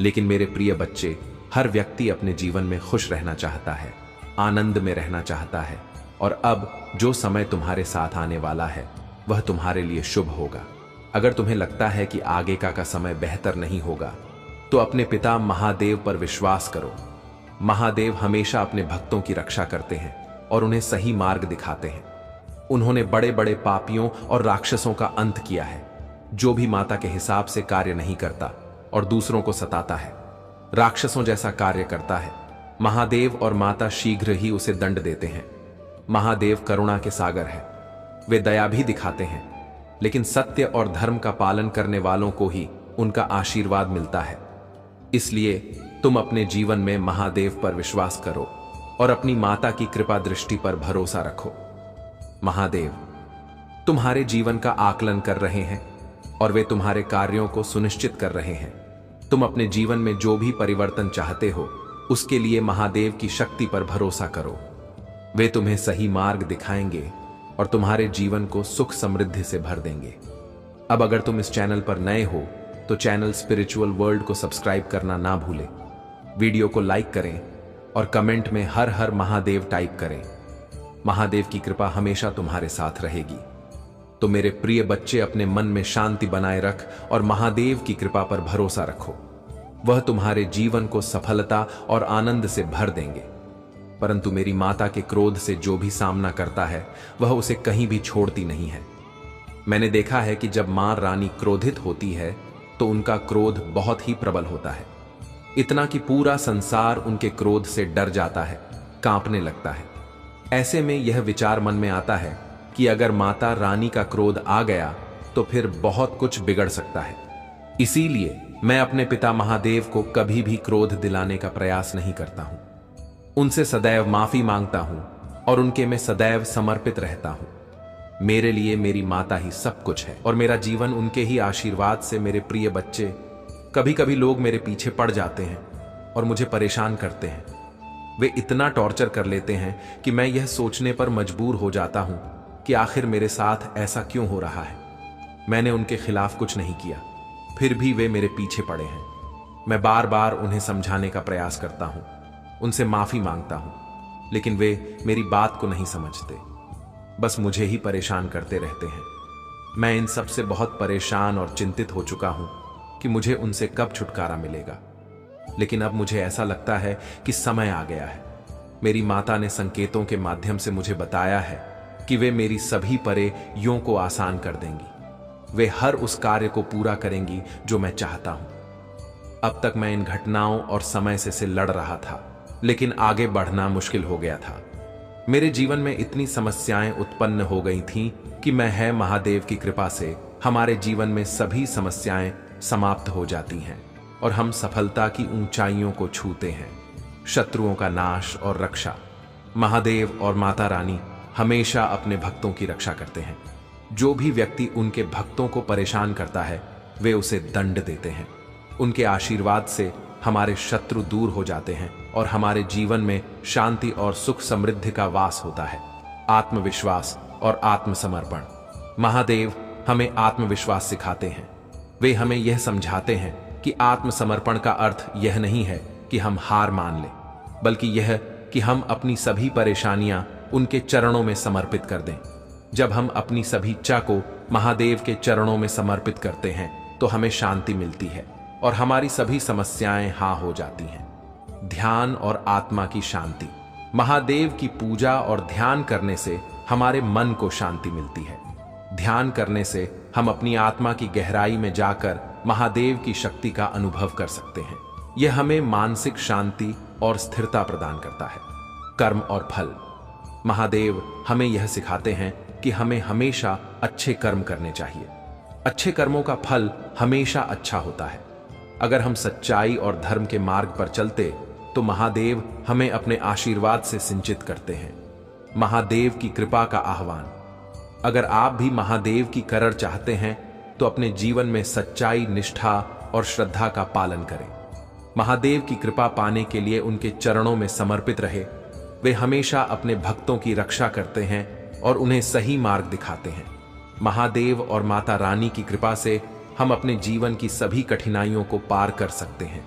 लेकिन मेरे प्रिय बच्चे, हर व्यक्ति अपने जीवन में खुश रहना चाहता है, आनंद में रहना चाहता है, और अब जो समय तुम्हारे साथ आने वाला है वह तुम्हारे लिए शुभ होगा। अगर तुम्हें लगता है कि आगे का समय बेहतर नहीं होगा, तो अपने पिता महादेव पर विश्वास करो। महादेव हमेशा अपने भक्तों की रक्षा करते हैं और उन्हें सही मार्ग दिखाते हैं। उन्होंने बड़े बड़े पापियों और राक्षसों का अंत किया है। जो भी माता के हिसाब से कार्य नहीं करता और दूसरों को सताता है, राक्षसों जैसा कार्य करता है, महादेव और माता शीघ्र ही उसे दंड देते हैं। महादेव करुणा के सागर है। वे दया भी दिखाते हैं, लेकिन सत्य और धर्म का पालन करने वालों को ही उनका आशीर्वाद मिलता है। इसलिए तुम अपने जीवन में महादेव पर विश्वास करो और अपनी माता की कृपा दृष्टि पर भरोसा रखो। महादेव तुम्हारे जीवन का आकलन कर रहे हैं और वे तुम्हारे कार्यों को सुनिश्चित कर रहे हैं। तुम अपने जीवन में जो भी परिवर्तन चाहते हो, उसके लिए महादेव की शक्ति पर भरोसा करो। वे तुम्हें सही मार्ग दिखाएंगे और तुम्हारे जीवन को सुख समृद्धि से भर देंगे। अब अगर तुम इस चैनल पर नए हो, तो चैनल स्पिरिचुअल वर्ल्ड को सब्सक्राइब करना ना भूलें। वीडियो को लाइक करें और कमेंट में हर हर महादेव टाइप करें। महादेव की कृपा हमेशा तुम्हारे साथ रहेगी। तो मेरे प्रिय बच्चे, अपने मन में शांति बनाए रख और महादेव की कृपा पर भरोसा रखो। वह तुम्हारे जीवन को सफलता और आनंद से भर देंगे। परंतु मेरी माता के क्रोध से जो भी सामना करता है, वह उसे कहीं भी छोड़ती नहीं है। मैंने देखा है कि जब मां रानी क्रोधित होती है, तो उनका क्रोध बहुत ही प्रबल होता है, इतना कि पूरा संसार उनके क्रोध से डर जाता है, कांपने लगता है। ऐसे में यह विचार मन में आता है कि अगर माता रानी का क्रोध आ गया, तो फिर बहुत कुछ बिगड़ सकता है। इसीलिए मैं अपने पिता महादेव को कभी भी क्रोध दिलाने का प्रयास नहीं करता हूं। उनसे सदैव माफी मांगता हूं और उनके में सदैव समर्पित रहता हूं। मेरे लिए मेरी माता ही सब कुछ है और मेरा जीवन उनके ही आशीर्वाद से। मेरे प्रिय बच्चे, कभी कभी लोग मेरे पीछे पड़ जाते हैं और मुझे परेशान करते हैं। वे इतना टॉर्चर कर लेते हैं कि मैं यह सोचने पर मजबूर हो जाता हूं कि आखिर मेरे साथ ऐसा क्यों हो रहा है। मैंने उनके खिलाफ कुछ नहीं किया, फिर भी वे मेरे पीछे पड़े हैं। मैं बार बार उन्हें समझाने का प्रयास करता हूं, उनसे माफी मांगता हूं, लेकिन वे मेरी बात को नहीं समझते, बस मुझे ही परेशान करते रहते हैं। मैं इन सब से बहुत परेशान और चिंतित हो चुका हूं कि मुझे उनसे कब छुटकारा मिलेगा। लेकिन अब मुझे ऐसा लगता है कि समय आ गया है। मेरी माता ने संकेतों के माध्यम से मुझे बताया है कि वे मेरी सभी परेशानियों को आसान कर देंगी। वे हर उस कार्य को पूरा करेंगी जो मैं चाहता हूं। अब तक मैं इन घटनाओं और समय से लड़ रहा था, लेकिन आगे बढ़ना मुश्किल हो गया था। मेरे जीवन में इतनी समस्याएं उत्पन्न हो गई थीं कि महादेव की कृपा से हमारे जीवन में सभी समस्याएं समाप्त हो जाती हैं और हम सफलता की ऊंचाइयों को छूते हैं। शत्रुओं का नाश और रक्षा। महादेव और माता रानी हमेशा अपने भक्तों की रक्षा करते हैं। जो भी व्यक्ति उनके भक्तों को परेशान करता है, वे उसे दंड देते हैं। उनके आशीर्वाद से हमारे शत्रु दूर हो जाते हैं और हमारे जीवन में शांति और सुख समृद्धि का वास होता है। आत्मविश्वास और आत्मसमर्पण। महादेव हमें आत्मविश्वास सिखाते हैं। वे हमें यह समझाते हैं कि आत्मसमर्पण का अर्थ यह नहीं है कि हम हार मान लें, बल्कि यह कि हम अपनी सभी परेशानियां उनके चरणों में समर्पित कर दें। जब हम अपनी सभी इच्छा को महादेव के चरणों में समर्पित करते हैं तो हमें शांति मिलती है और हमारी सभी समस्याएं हाँ हो जाती हैं। ध्यान और आत्मा की शांति। महादेव की पूजा और ध्यान करने से हमारे मन को शांति मिलती है। ध्यान करने से हम अपनी आत्मा की गहराई में जाकर महादेव की शक्ति का अनुभव कर सकते हैं। यह हमें मानसिक शांति और स्थिरता प्रदान करता है। कर्म और फल। महादेव हमें यह सिखाते हैं कि हमें हमेशा अच्छे कर्म करने चाहिए। अच्छे कर्मों का फल हमेशा अच्छा होता है। अगर हम सच्चाई और धर्म के मार्ग पर चलते तो महादेव हमें अपने आशीर्वाद से सिंचित करते हैं। महादेव की कृपा का आह्वान। अगर आप भी महादेव की करड़ चाहते हैं तो अपने जीवन में सच्चाई, निष्ठा और श्रद्धा का पालन करें। महादेव की कृपा पाने के लिए उनके चरणों में समर्पित रहे। वे हमेशा अपने भक्तों की रक्षा करते हैं और उन्हें सही मार्ग दिखाते हैं। महादेव और माता रानी की कृपा से हम अपने जीवन की सभी कठिनाइयों को पार कर सकते हैं।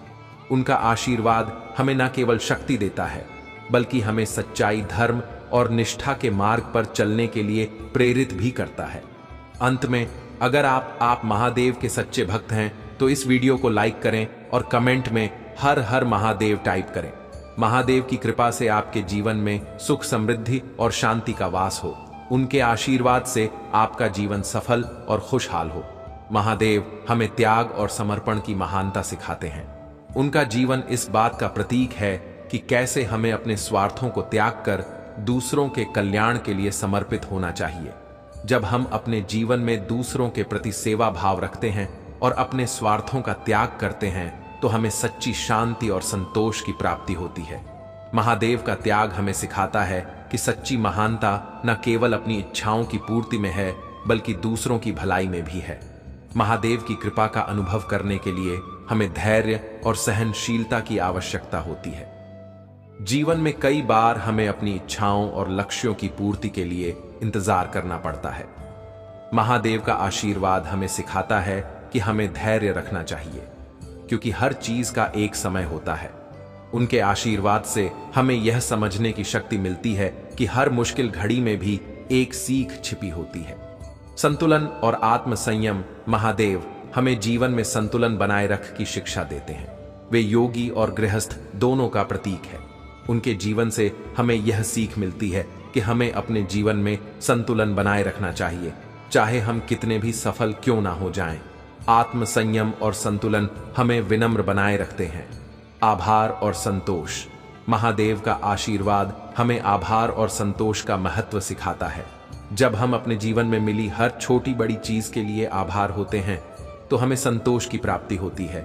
उनका आशीर्वाद हमें न केवल शक्ति देता है, बल्कि हमें सच्चाई, धर्म और निष्ठा के मार्ग पर चलने के लिए प्रेरित भी करता है। अंत में, अगर आप महादेव के सच्चे भक्त हैं तो इस वीडियो को लाइक करें और कमेंट में हर हर महादेव टाइप करें। महादेव की कृपा से आपके जीवन में सुख, समृद्धि और शांति का वास हो। उनके आशीर्वाद से आपका जीवन सफल और खुशहाल हो। महादेव हमें त्याग और समर्पण की महानता सिखाते हैं। उनका जीवन इस बात का प्रतीक है कि कैसे हमें अपने स्वार्थों को त्याग कर दूसरों के कल्याण के लिए समर्पित होना चाहिए। जब हम अपने जीवन में दूसरों के प्रति सेवा भाव रखते हैं और अपने स्वार्थों का त्याग करते हैं तो हमें सच्ची शांति और संतोष की प्राप्ति होती है। महादेव का त्याग हमें सिखाता है कि सच्ची महानता न केवल अपनी इच्छाओं की पूर्ति में है, बल्कि दूसरों की भलाई में भी है। महादेव की कृपा का अनुभव करने के लिए हमें धैर्य और सहनशीलता की आवश्यकता होती है। जीवन में कई बार हमें अपनी इच्छाओं और लक्ष्यों की पूर्ति के लिए इंतजार करना पड़ता है। महादेव का आशीर्वाद हमें सिखाता है कि हमें धैर्य रखना चाहिए, क्योंकि हर चीज का एक समय होता है। उनके आशीर्वाद से हमें यह समझने की शक्ति मिलती है कि हर मुश्किल घड़ी में भी एक सीख छिपी होती है। संतुलन और आत्म संयम। महादेव हमें जीवन में संतुलन बनाए रख की शिक्षा देते हैं। वे योगी और गृहस्थ दोनों का प्रतीक है। उनके जीवन से हमें यह सीख मिलती है कि हमें अपने जीवन में संतुलन बनाए रखना चाहिए, चाहे हम कितने भी सफल क्यों ना हो जाएं। आत्म संयम और संतुलन हमें विनम्र बनाए रखते हैं। आभार और संतोष। महादेव का आशीर्वाद हमें आभार और संतोष का महत्व सिखाता है। जब हम अपने जीवन में मिली हर छोटी बड़ी चीज के लिए आभार होते हैं तो हमें संतोष की प्राप्ति होती है।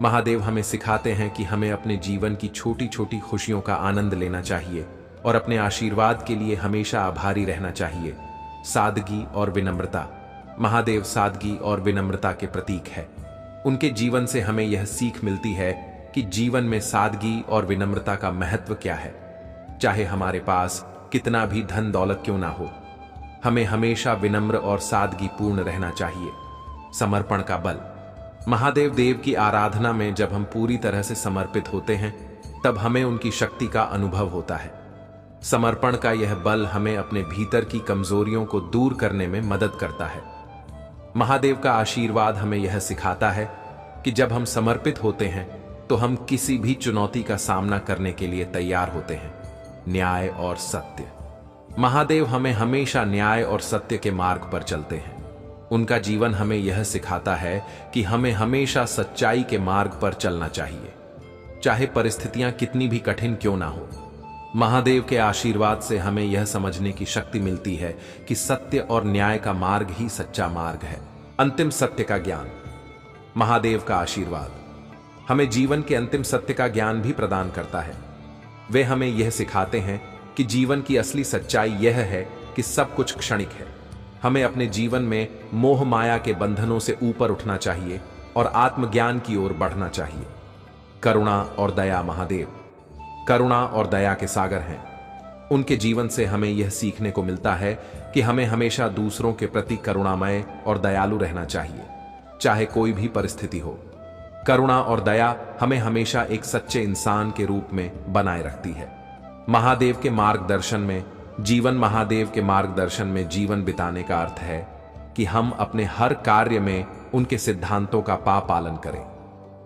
महादेव हमें सिखाते हैं कि हमें अपने जीवन की छोटी छोटी खुशियों का आनंद लेना चाहिए और अपने आशीर्वाद के लिए हमेशा आभारी रहना चाहिए। सादगी और विनम्रता। महादेव सादगी और विनम्रता के प्रतीक है। उनके जीवन से हमें यह सीख मिलती है कि जीवन में सादगी और विनम्रता का महत्व क्या है। चाहे हमारे पास कितना भी धन दौलत क्यों ना हो, हमें हमेशा विनम्र और सादगी पूर्ण रहना चाहिए। समर्पण का बल। महादेव देव की आराधना में जब हम पूरी तरह से समर्पित होते हैं, तब हमें उनकी शक्ति का अनुभव होता है। समर्पण का यह बल हमें अपने भीतर की कमजोरियों को दूर करने में मदद करता है। महादेव का आशीर्वाद हमें यह सिखाता है कि जब हम समर्पित होते हैं तो हम किसी भी चुनौती का सामना करने के लिए तैयार होते हैं। न्याय और सत्य। महादेव हमें हमेशा न्याय और सत्य के मार्ग पर चलते हैं। उनका जीवन हमें यह सिखाता है कि हमें हमेशा सच्चाई के मार्ग पर चलना चाहिए, चाहे परिस्थितियां कितनी भी कठिन क्यों ना हो। महादेव के आशीर्वाद से हमें यह समझने की शक्ति मिलती है कि सत्य और न्याय का मार्ग ही सच्चा मार्ग है। अंतिम सत्य का ज्ञान। महादेव का आशीर्वाद हमें जीवन के अंतिम सत्य का ज्ञान भी प्रदान करता है। वे हमें यह सिखाते हैं कि जीवन की असली सच्चाई यह है कि सब कुछ क्षणिक है। हमें अपने जीवन में मोह माया के बंधनों से ऊपर उठना चाहिए और आत्मज्ञान की ओर बढ़ना चाहिए। करुणा और दया। महादेव करुणा और दया के सागर हैं। उनके जीवन से हमें यह सीखने को मिलता है कि हमें हमेशा दूसरों के प्रति करुणामय और दयालु रहना चाहिए, चाहे कोई भी परिस्थिति हो। करुणा और दया हमें हमेशा एक सच्चे इंसान के रूप में बनाए रखती है। महादेव के मार्गदर्शन में जीवन बिताने का अर्थ है कि हम अपने हर कार्य में उनके सिद्धांतों का पालन करें।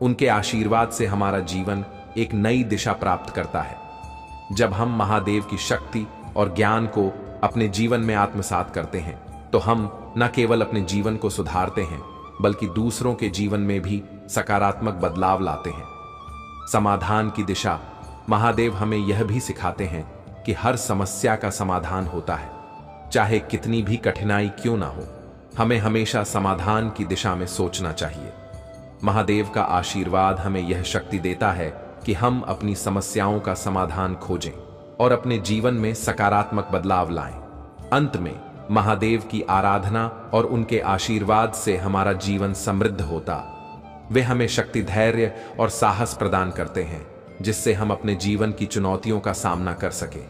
उनके आशीर्वाद से हमारा जीवन एक नई दिशा प्राप्त करता है। जब हम महादेव की शक्ति और ज्ञान को अपने जीवन में आत्मसात करते हैं, तो हम न केवल अपने जीवन को सुधारते हैं, बल्कि दूसरों के जीवन में भी सकारात्मक बदलाव लाते हैं। समाधान की दिशा। महादेव हमें यह भी सिखाते हैं कि हर समस्या का समाधान होता है, चाहे कितनी भी कठिनाई क्यों ना हो। हमें हमेशा समाधान की दिशा में सोचना चाहिए। महादेव का आशीर्वाद हमें यह शक्ति देता है कि हम अपनी समस्याओं का समाधान खोजें और अपने जीवन में सकारात्मक बदलाव लाएं। अंत में महादेव की आराधना और उनके आशीर्वाद से हमारा जीवन समृद्ध होता। वे हमें शक्ति, धैर्य और साहस प्रदान करते हैं, जिससे हम अपने जीवन की चुनौतियों का सामना कर सकें।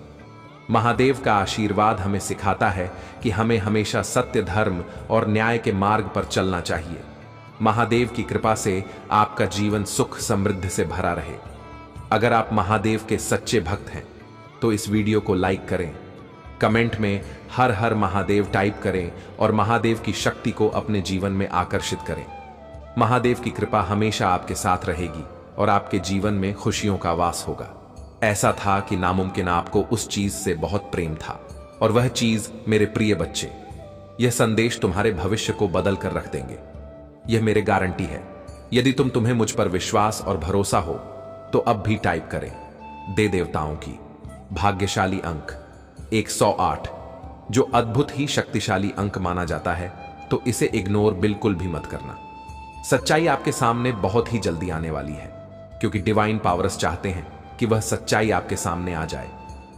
महादेव का आशीर्वाद हमें सिखाता है कि हमें हमेशा सत्य, धर्म और न्याय के मार्ग पर चलना चाहिए। महादेव की कृपा से आपका जीवन सुख समृद्धि से भरा रहे। अगर आप महादेव के सच्चे भक्त हैं तो इस वीडियो को लाइक करें, कमेंट में हर हर महादेव टाइप करें और महादेव की शक्ति को अपने जीवन में आकर्षित करें। महादेव की कृपा हमेशा आपके साथ रहेगी और आपके जीवन में खुशियों का वास होगा। ऐसा था कि नामुमकिन आपको उस चीज से बहुत प्रेम था, और वह चीज मेरे प्रिय बच्चे, यह संदेश तुम्हारे भविष्य को बदल कर रख देंगे। यह मेरी गारंटी है। यदि तुम्हें मुझ पर विश्वास और भरोसा हो तो अब भी टाइप करें दे देवताओं की भाग्यशाली अंक 108, जो अद्भुत ही शक्तिशाली अंक माना जाता है, तो इसे इग्नोर बिल्कुल भी मत करना। सच्चाई आपके सामने बहुत ही जल्दी आने वाली है, क्योंकि डिवाइन पावर्स चाहते हैं कि वह सच्चाई आपके सामने आ जाए,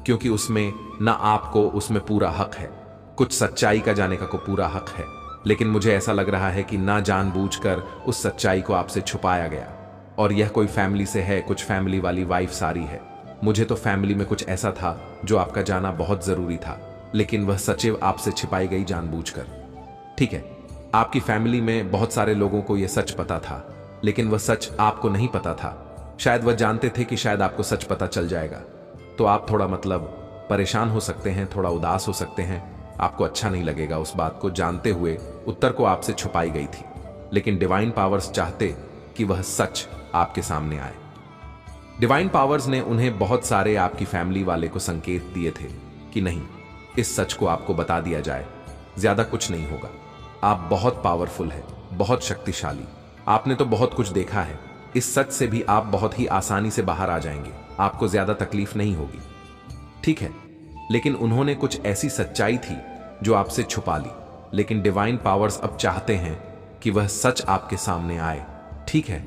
क्योंकि उसमें ना आपको उसमें पूरा हक है। कुछ सच्चाई का जाने का को पूरा हक है, लेकिन मुझे ऐसा लग रहा है कि ना जानबूझकर उस सच्चाई को आपसे छुपाया गया। और यह कोई फैमिली से है, कुछ फैमिली वाली वाइफ सारी है। मुझे तो फैमिली में कुछ ऐसा था जो आपका जाना बहुत जरूरी था, लेकिन वह सचिव आपसे छिपाई गई जानबूझकर। ठीक है, आपकी फैमिली में बहुत सारे लोगों को यह सच पता था, लेकिन वह सच आपको नहीं पता था। शायद वह जानते थे कि शायद आपको सच पता चल जाएगा, तो आप थोड़ा परेशान हो सकते हैं, थोड़ा उदास हो सकते हैं। आपको अच्छा नहीं लगेगा उस बात को जानते हुए उत्तर को आपसे छुपाई गई थी, लेकिन डिवाइन पावर्स चाहते कि वह सच आपके सामने आए। डिवाइन पावर्स ने उन्हें बहुत सारे आपकी फैमिली वाले को संकेत दिए थे कि नहीं, इस सच को आपको बता दिया जाए, ज्यादा कुछ नहीं होगा। आप बहुत पावरफुल है, बहुत शक्तिशाली, आपने तो बहुत कुछ देखा है। इस सच से भी आप बहुत ही आसानी से बाहर आ जाएंगे, आपको ज्यादा तकलीफ नहीं होगी। ठीक है, लेकिन उन्होंने कुछ ऐसी सच्चाई थी जो आपसे छुपा ली, लेकिन डिवाइन पावर्स अब चाहते हैं कि वह सच आपके सामने आए। ठीक है,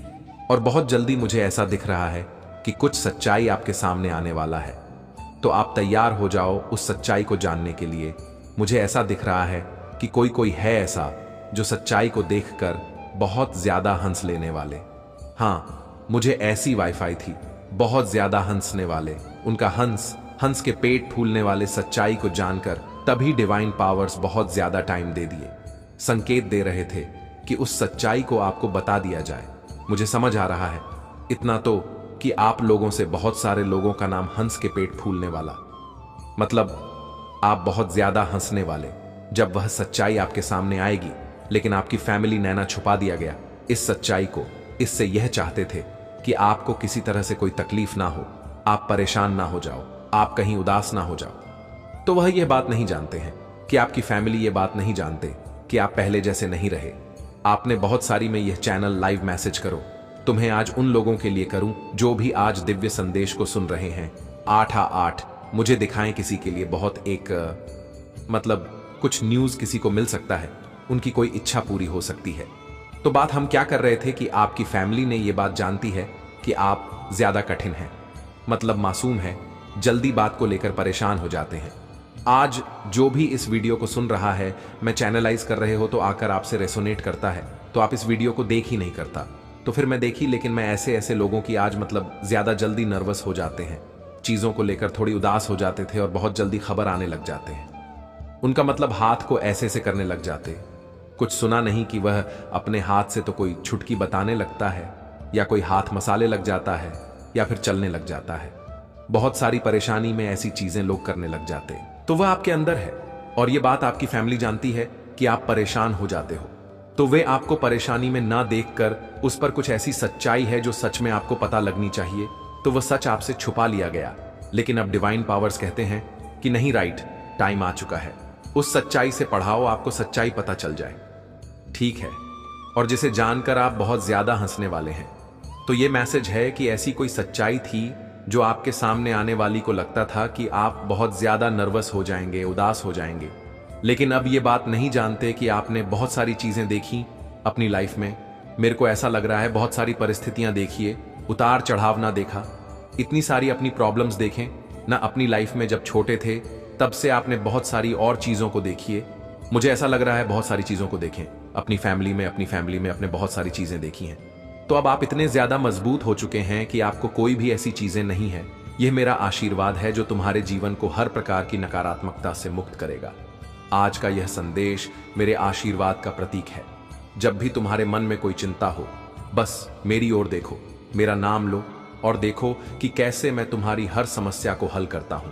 और बहुत जल्दी मुझे ऐसा दिख रहा है कि कुछ सच्चाई आपके सामने आने वाला है, तो आप तैयार हो जाओ उस सच्चाई को जानने के लिए। मुझे ऐसा दिख रहा है कि कोई कोई है ऐसा जो सच्चाई को देखकर बहुत ज्यादा हंस लेने वाले। हाँ, मुझे ऐसी वाईफाई थी, बहुत ज्यादा हंसने वाले। उनका हंस हंस के पेट फूलने वाले सच्चाई को जानकर तभी डिवाइन पावर्स बहुत ज्यादा टाइम दे दिए, संकेत दे रहे थे कि उस सच्चाई को आपको बता दिया जाए। मुझे समझ आ रहा है इतना तो कि आप लोगों से बहुत सारे लोगों का नाम हंस के पेट फूलने वाला, मतलब आप बहुत ज्यादा हंसने वाले जब वह सच्चाई आपके सामने आएगी। लेकिन आपकी फैमिली नैना छुपा दिया गया इस सच्चाई को। इससे यह चाहते थे कि आपको किसी तरह से कोई तकलीफ ना हो, आप परेशान ना हो जाओ, आप कहीं उदास ना हो जाओ। तो वह यह बात नहीं जानते हैं कि आपकी फैमिली यह बात नहीं जानते कि आप पहले जैसे नहीं रहे। आपने बहुत सारी में यह चैनल लाइव मैसेज करो, तुम्हें आज उन लोगों के लिए करूं जो भी आज दिव्य संदेश को सुन रहे हैं। 8 मुझे दिखाएं किसी के लिए बहुत मतलब कुछ न्यूज किसी को मिल सकता है, उनकी कोई इच्छा पूरी हो सकती है। तो बात हम क्या कर रहे थे कि आपकी फैमिली ने यह बात जानती है कि आप ज्यादा कठिन हैं, मतलब मासूम है, जल्दी बात को लेकर परेशान हो जाते हैं। आज जो भी इस वीडियो को सुन रहा है, मैं चैनलाइज कर रहे हो तो आकर आपसे रेसोनेट करता है, तो आप इस वीडियो को देख ही नहीं करता। तो फिर मैं देखी, लेकिन मैं ऐसे लोगों की आज मतलब ज्यादा जल्दी नर्वस हो जाते हैं, चीजों को लेकर थोड़ी उदास हो जाते थे और बहुत जल्दी खबर आने लग जाते हैं। उनका मतलब हाथ को ऐसे करने लग जाते। कुछ सुना नहीं कि वह अपने हाथ से तो कोई छुटकी बताने लगता है, या कोई हाथ मसाले लग जाता है, या फिर चलने लग जाता है। बहुत सारी परेशानी में ऐसी चीजें लोग करने लग जाते, तो वह आपके अंदर है और यह बात आपकी फैमिली जानती है कि आप परेशान हो जाते हो। तो वे आपको परेशानी में ना देखकर उस पर कुछ ऐसी सच्चाई है जो सच में आपको पता लगनी चाहिए, तो वह सच आपसे छुपा लिया गया। लेकिन अब डिवाइन पावर्स कहते हैं कि नहीं, राइट, टाइम आ चुका है, उस सच्चाई से पढ़ाओ, आपको सच्चाई पता चल जाए। ठीक है, और जिसे जानकर आप बहुत ज्यादा हंसने वाले हैं। तो यह मैसेज है कि ऐसी कोई सच्चाई थी जो आपके सामने आने वाली को लगता था कि आप बहुत ज्यादा नर्वस हो जाएंगे, उदास हो जाएंगे। लेकिन अब ये बात नहीं जानते कि आपने बहुत सारी चीजें देखी अपनी लाइफ में। मेरे को ऐसा लग रहा है बहुत सारी परिस्थितियां देखिए, उतार चढ़ाव ना देखा, इतनी सारी अपनी प्रॉब्लम्स देखें ना अपनी लाइफ में। जब छोटे थे तब से आपने बहुत सारी और चीजों को देखिए। मुझे ऐसा लग रहा है बहुत सारी चीजों को देखें अपनी फैमिली में अपने बहुत सारी चीजें देखी हैं। तो अब आप इतने ज्यादा मजबूत हो चुके हैं कि आपको कोई भी ऐसी चीजें नहीं है। यह मेरा आशीर्वाद है जो तुम्हारे जीवन को हर प्रकार की नकारात्मकता से मुक्त करेगा। आज का यह संदेश मेरे आशीर्वाद का प्रतीक है। जब भी तुम्हारे मन में कोई चिंता हो, बस मेरी ओर देखो, मेरा नाम लो और देखो कि कैसे मैं तुम्हारी हर समस्या को हल करता हूं।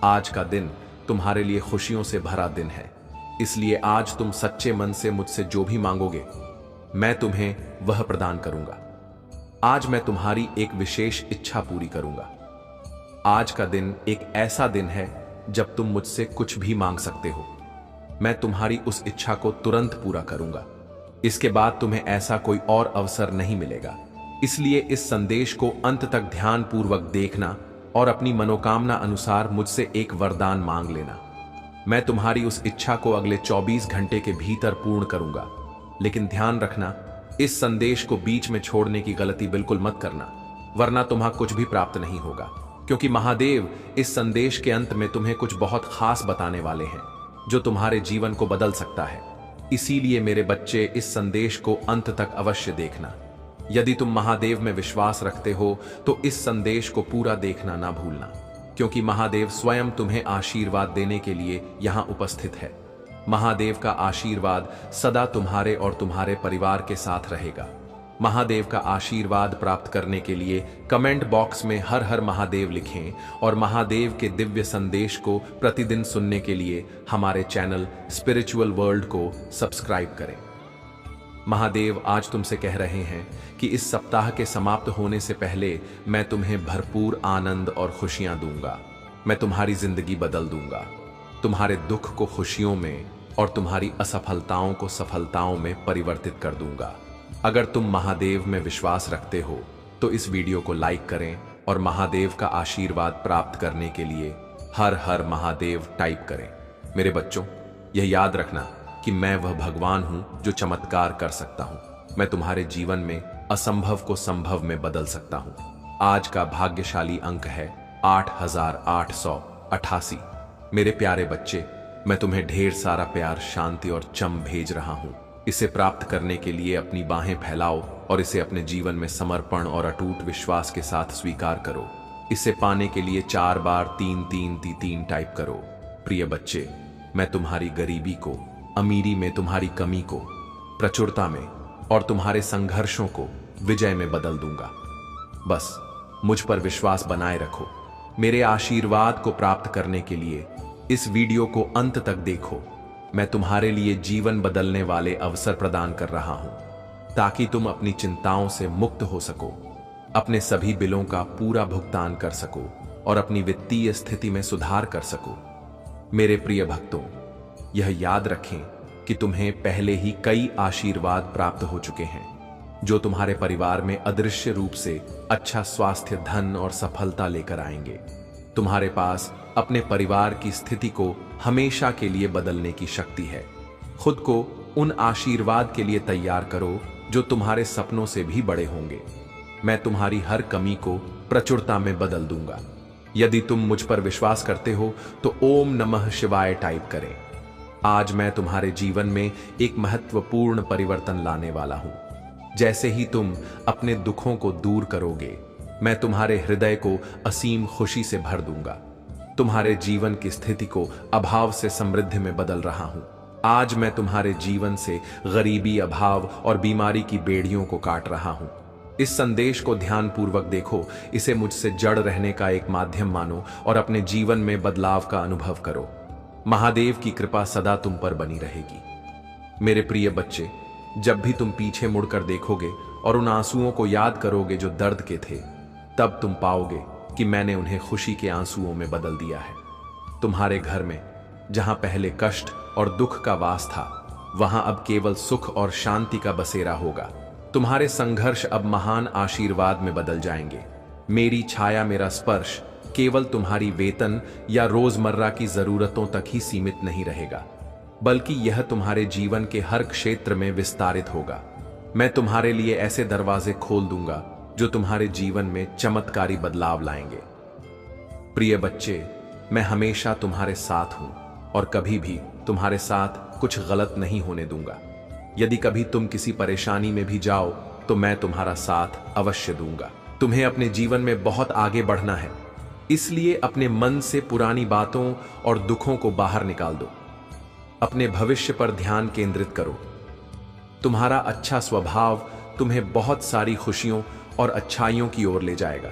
आज का दिन तुम्हारे लिए खुशियों से भरा दिन है, इसलिए आज तुम सच्चे मन से मुझसे जो भी मांगोगे मैं तुम्हें वह प्रदान करूंगा। आज मैं तुम्हारी एक विशेष इच्छा पूरी करूंगा। आज का दिन एक ऐसा दिन है जब तुम मुझसे कुछ भी मांग सकते हो, मैं तुम्हारी उस इच्छा को तुरंत पूरा करूंगा। इसके बाद तुम्हें ऐसा कोई और अवसर नहीं मिलेगा। इसलिए इस संदेश को अंत तक ध्यान पूर्वक देखना और अपनी मनोकामना अनुसार मुझसे एक वरदान मांग लेना। मैं तुम्हारी उस इच्छा को अगले 24 घंटे के भीतर पूर्ण करूंगा। लेकिन ध्यान रखना, इस संदेश को बीच में छोड़ने की गलती बिल्कुल मत करना, वरना तुम्हें कुछ भी प्राप्त नहीं होगा। क्योंकि महादेव इस संदेश के अंत में तुम्हें कुछ बहुत खास बताने वाले हैं जो तुम्हारे जीवन को बदल सकता है। इसीलिए मेरे बच्चे, इस संदेश को अंत तक अवश्य देखना। यदि तुम महादेव में विश्वास रखते हो तो इस संदेश को पूरा देखना ना भूलना, क्योंकि महादेव स्वयं तुम्हें आशीर्वाद देने के लिए यहां उपस्थित है। महादेव का आशीर्वाद सदा तुम्हारे और तुम्हारे परिवार के साथ रहेगा। महादेव का आशीर्वाद प्राप्त करने के लिए कमेंट बॉक्स में हर हर महादेव लिखें और महादेव के दिव्य संदेश को प्रतिदिन सुनने के लिए हमारे चैनल स्पिरिचुअल वर्ल्ड को सब्सक्राइब करें। महादेव आज तुमसे कह रहे हैं कि इस सप्ताह के समाप्त होने से पहले मैं तुम्हें भरपूर आनंद और खुशियां दूंगा। मैं तुम्हारी जिंदगी बदल दूंगा, तुम्हारे दुख को खुशियों में और तुम्हारी असफलताओं को सफलताओं में परिवर्तित कर दूंगा। अगर तुम महादेव में विश्वास रखते हो तो इस वीडियो को लाइक करें और महादेव का आशीर्वाद प्राप्त करने के लिए हर हर महादेव टाइप करें। मेरे बच्चों, यह याद रखना कि मैं वह भगवान हूं जो चमत्कार कर सकता हूं। मैं तुम्हारे जीवन में असंभव को संभव में बदल सकता हूं। आज का भाग्यशाली अंक है 8888। मेरे प्यारे बच्चे, मैं तुम्हें ढेर सारा प्यार, शांति और चम भेज रहा हूं। इसे प्राप्त करने के लिए अपनी बाहें फैलाओ और इसे अपने जीवन में समर्पण और अटूट विश्वास के साथ स्वीकार करो। इसे पाने के लिए 4 बार 3-3-3 टाइप करो। प्रिय बच्चे, मैं तुम्हारी गरीबी को अमीरी में, तुम्हारी कमी को प्रचुरता में और तुम्हारे संघर्षों को विजय में बदल दूंगा। बस मुझ पर विश्वास बनाए रखो। मेरे आशीर्वाद को प्राप्त करने के लिए इस वीडियो को अंत तक देखो। मैं तुम्हारे लिए जीवन बदलने वाले अवसर प्रदान कर रहा हूं, ताकि तुम अपनी चिंताओं से मुक्त हो सको, अपने सभी बिलों का पूरा भुगतान कर सको और अपनी वित्तीय स्थिति में सुधार कर सको। मेरे प्रिय भक्तों, यह याद रखें कि तुम्हें पहले ही कई आशीर्वाद प्राप्त हो चुके हैं, जो तुम्हारे परिवार में अदृश्य रूप से अच्छा स्वास्थ्य, धन और सफलता लेकर आएंगे। तुम्हारे पास अपने परिवार की स्थिति को हमेशा के लिए बदलने की शक्ति है। खुद को उन आशीर्वाद के लिए तैयार करो जो तुम्हारे सपनों से भी बड़े होंगे। मैं तुम्हारी हर कमी को प्रचुरता में बदल दूंगा। यदि तुम मुझ पर विश्वास करते हो तो ओम नमः शिवाय टाइप करें। आज मैं तुम्हारे जीवन में एक महत्वपूर्ण परिवर्तन लाने वाला हूं। जैसे ही तुम अपने दुखों को दूर करोगे, मैं तुम्हारे हृदय को असीम खुशी से भर दूंगा। तुम्हारे जीवन की स्थिति को अभाव से समृद्धि में बदल रहा हूं। आज मैं तुम्हारे जीवन से गरीबी, अभाव और बीमारी की बेड़ियों को काट रहा हूं। इस संदेश को ध्यानपूर्वक देखो, इसे मुझसे जड़ रहने का एक माध्यम मानो और अपने जीवन में बदलाव का अनुभव करो। महादेव की कृपा सदा तुम पर बनी रहेगी। मेरे प्रिय बच्चे, जब भी तुम पीछे मुड़कर देखोगे और उन आंसुओं को याद करोगे जो दर्द के थे, तब तुम पाओगे कि मैंने उन्हें खुशी के आंसुओं में बदल दिया है। तुम्हारे घर में जहां पहले कष्ट और दुख का वास था, वहां अब केवल सुख और शांति का बसेरा होगा। तुम्हारे संघर्ष अब महान आशीर्वाद में बदल जाएंगे। मेरी छाया, मेरा स्पर्श केवल तुम्हारी वेतन या रोजमर्रा की जरूरतों तक ही सीमित नहीं रहेगा, बल्कि यह तुम्हारे जीवन के हर क्षेत्र में विस्तारित होगा। मैं तुम्हारे लिए ऐसे दरवाजे खोल दूंगा जो तुम्हारे जीवन में चमत्कारी बदलाव लाएंगे। प्रिय बच्चे, मैं हमेशा तुम्हारे साथ हूं और कभी भी तुम्हारे साथ कुछ गलत नहीं होने दूंगा। यदि कभी तुम किसी परेशानी में भी जाओ तो मैं तुम्हारा साथ अवश्य दूंगा। तुम्हें अपने जीवन में बहुत आगे बढ़ना है, इसलिए अपने मन से पुरानी बातों और दुखों को बाहर निकाल दो। अपने भविष्य पर ध्यान केंद्रित करो। तुम्हारा अच्छा स्वभाव तुम्हें बहुत सारी खुशियों और अच्छाइयों की ओर ले जाएगा।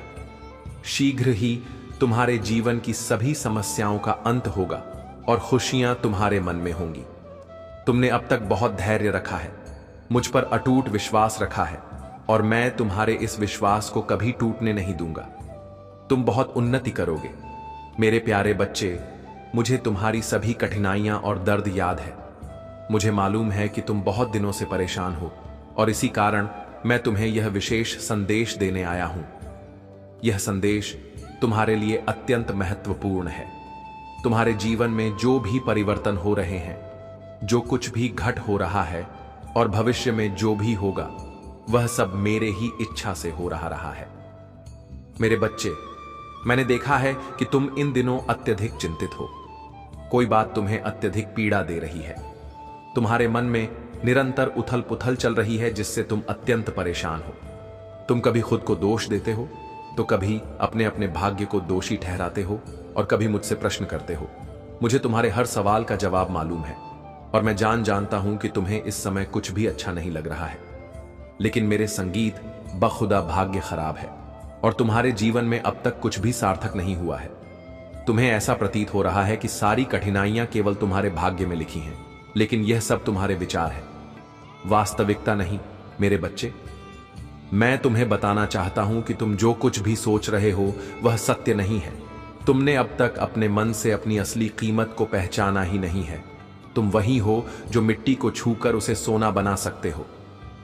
शीघ्र ही तुम्हारे जीवन की सभी समस्याओं का अंत होगा और खुशियां तुम्हारे मन में होंगी। तुमने अब तक बहुत धैर्य रखा है, मुझ पर अटूट विश्वास रखा है और मैं तुम्हारे इस विश्वास को कभी टूटने नहीं दूंगा। तुम बहुत उन्नति करोगे। मेरे प्यारे बच्चे, मुझे तुम्हारी सभी कठिनाइयां और दर्द याद है। मुझे मालूम है कि तुम बहुत दिनों से परेशान हो और इसी कारण मैं तुम्हें यह विशेष संदेश देने आया हूं। यह संदेश तुम्हारे लिए अत्यंत महत्वपूर्ण है। तुम्हारे जीवन में जो भी परिवर्तन हो रहे हैं, जो कुछ भी घट हो रहा है और भविष्य में जो भी होगा, वह सब मेरे ही इच्छा से हो रहा है। मेरे बच्चे, मैंने देखा है कि तुम इन दिनों अत्यधिक चिंतित हो। कोई बात तुम्हें अत्यधिक पीड़ा दे रही है। तुम्हारे मन में निरंतर उथल पुथल चल रही है, जिससे तुम अत्यंत परेशान हो। तुम कभी खुद को दोष देते हो तो कभी अपने अपने भाग्य को दोषी ठहराते हो और कभी मुझसे प्रश्न करते हो। मुझे तुम्हारे हर सवाल का जवाब मालूम है और मैं जानता हूं कि तुम्हें इस समय कुछ भी अच्छा नहीं लग रहा है। लेकिन मेरे संगीत बखुदा भाग्य खराब है और तुम्हारे जीवन में अब तक कुछ भी सार्थक नहीं हुआ है। तुम्हें ऐसा प्रतीत हो रहा है कि सारी कठिनाइयां केवल तुम्हारे भाग्य में लिखी हैं, लेकिन यह सब तुम्हारे विचार है, वास्तविकता नहीं। मेरे बच्चे, मैं तुम्हें बताना चाहता हूं कि तुम जो कुछ भी सोच रहे हो वह सत्य नहीं है। तुमने अब तक अपने मन से अपनी असली कीमत को पहचाना ही नहीं है। तुम वही हो जो मिट्टी को छूकर उसे सोना बना सकते हो।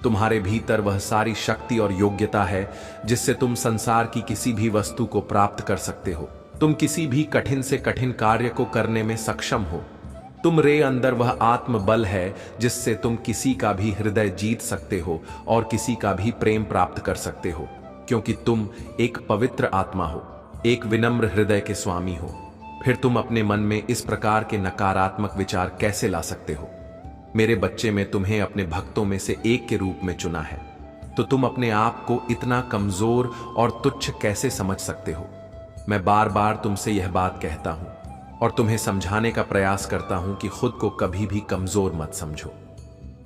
तुम्हारे भीतर वह सारी शक्ति और योग्यता है जिससे तुम संसार की किसी भी वस्तु को प्राप्त कर सकते हो। तुम किसी भी कठिन से कठिन कार्य को करने में सक्षम हो। तुमरे अंदर वह आत्मबल है जिससे तुम किसी का भी हृदय जीत सकते हो और किसी का भी प्रेम प्राप्त कर सकते हो, क्योंकि तुम एक पवित्र आत्मा हो, एक विनम्र हृदय के स्वामी हो। फिर तुम अपने मन में इस प्रकार के नकारात्मक विचार कैसे ला सकते हो? मेरे बच्चे, में तुम्हें अपने भक्तों में से एक के रूप में चुना है, तो तुम अपने आप को इतना कमजोर और तुच्छ कैसे समझ सकते हो? मैं बार बार तुमसे यह बात कहता हूं और तुम्हें समझाने का प्रयास करता हूं कि खुद को कभी भी कमजोर मत समझो।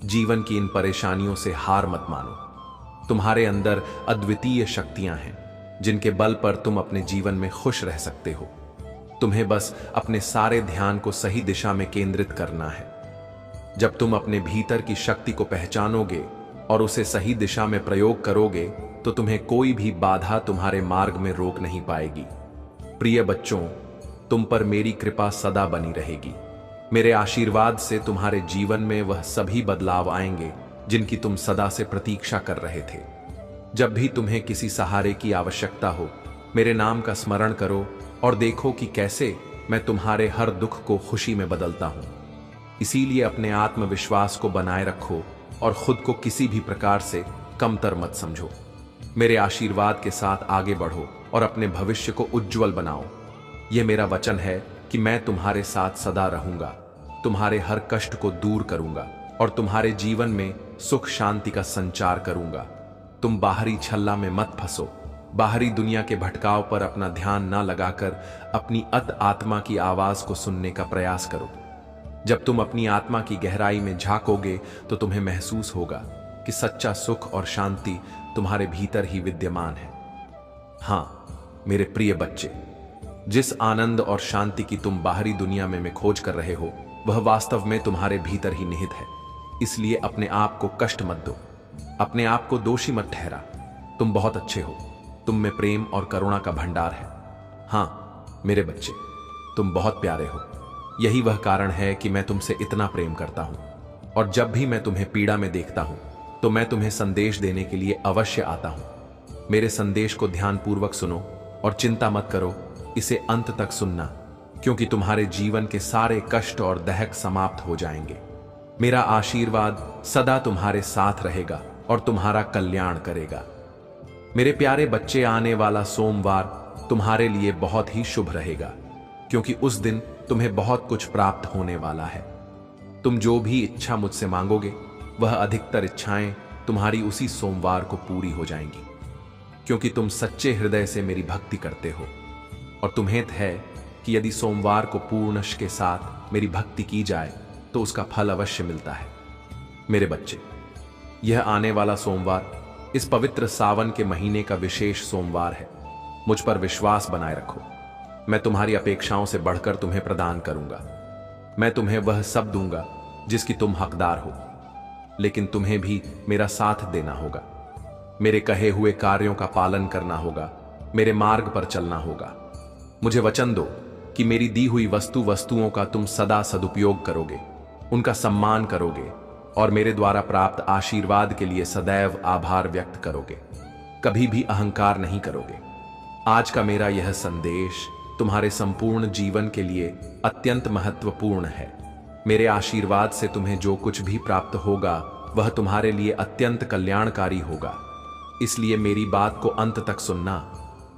जीवन की इन परेशानियों से हार मत मानो। तुम्हारे अंदर अद्वितीय शक्तियां हैं जिनके बल पर तुम अपने जीवन में खुश रह सकते हो। तुम्हें बस अपने सारे ध्यान को सही दिशा में केंद्रित करना है। जब तुम अपने भीतर की शक्ति को पहचानोगे और उसे सही दिशा में प्रयोग करोगे तो तुम्हें कोई भी बाधा तुम्हारे मार्ग में रोक नहीं पाएगी। प्रिय बच्चों, तुम पर मेरी कृपा सदा बनी रहेगी। मेरे आशीर्वाद से तुम्हारे जीवन में वह सभी बदलाव आएंगे जिनकी तुम सदा से प्रतीक्षा कर रहे थे। जब भी तुम्हें किसी सहारे की आवश्यकता हो, मेरे नाम का स्मरण करो और देखो कि कैसे मैं तुम्हारे हर दुख को खुशी में बदलता हूं। इसीलिए अपने आत्मविश्वास को बनाए रखो और खुद को किसी भी प्रकार से कमतर मत समझो। मेरे आशीर्वाद के साथ आगे बढ़ो और अपने भविष्य को उज्जवल बनाओ। यह मेरा वचन है कि मैं तुम्हारे साथ सदा रहूंगा, तुम्हारे हर कष्ट को दूर करूंगा और तुम्हारे जीवन में सुख शांति का संचार करूंगा। तुम बाहरी छल्ला में मत फंसो। बाहरी दुनिया के भटकाव पर अपना ध्यान न लगाकर अपनी आत्मा की आवाज को सुनने का प्रयास करो। जब तुम अपनी आत्मा की गहराई में झांकोगे तो तुम्हें महसूस होगा कि सच्चा सुख और शांति तुम्हारे भीतर ही विद्यमान है। हां मेरे प्रिय बच्चे, जिस आनंद और शांति की तुम बाहरी दुनिया में खोज कर रहे हो, वह वास्तव में तुम्हारे भीतर ही निहित है। इसलिए अपने आप को कष्ट मत दो, अपने आप को दोषी मत ठहरा। तुम बहुत अच्छे हो, तुम में प्रेम और करुणा का भंडार है। हां मेरे बच्चे, तुम बहुत प्यारे हो। यही वह कारण है कि मैं तुमसे इतना प्रेम करता हूं, और जब भी मैं तुम्हें पीड़ा में देखता हूं तो मैं तुम्हें संदेश देने के लिए अवश्य आता हूं। मेरे संदेश को ध्यानपूर्वक सुनो और चिंता मत करो, इसे अंत तक सुनना, क्योंकि तुम्हारे जीवन के सारे कष्ट और दहक समाप्त हो जाएंगे। मेरा आशीर्वाद सदा तुम्हारे साथ रहेगा और तुम्हारा कल्याण करेगा। मेरे प्यारे बच्चे, आने वाला सोमवार तुम्हारे लिए बहुत ही शुभ रहेगा, क्योंकि उस दिन तुम्हें बहुत कुछ प्राप्त होने वाला है। तुम जो भी इच्छा मुझसे मांगोगे, वह अधिकतर इच्छाएं तुम्हारी उसी सोमवार को पूरी हो जाएंगी, क्योंकि तुम सच्चे हृदय से मेरी भक्ति करते हो। और तुम्हें है कि यदि सोमवार को पूर्णश के साथ मेरी भक्ति की जाए तो उसका फल अवश्य मिलता है। मेरे बच्चे, यह आने वाला सोमवार इस पवित्र सावन के महीने का विशेष सोमवार है। मुझ पर विश्वास बनाए रखो। मैं तुम्हारी अपेक्षाओं से बढ़कर तुम्हें प्रदान करूंगा। मैं तुम्हें वह सब दूंगा जिसकी तुम हकदार हो, लेकिन तुम्हें भी मेरा साथ देना होगा। मेरे कहे हुए कार्यों का पालन करना होगा, मेरे मार्ग पर चलना होगा। मुझे वचन दो कि मेरी दी हुई वस्तुओं का तुम सदा सदुपयोग करोगे, उनका सम्मान करोगे और मेरे द्वारा प्राप्त आशीर्वाद के लिए सदैव आभार व्यक्त करोगे। कभी भी अहंकार नहीं करोगे। आज का मेरा यह संदेश तुम्हारे संपूर्ण जीवन के लिए अत्यंत महत्वपूर्ण है। मेरे आशीर्वाद से तुम्हें जो कुछ भी प्राप्त होगा वह तुम्हारे लिए अत्यंत कल्याणकारी होगा। इसलिए मेरी बात को अंत तक सुनना।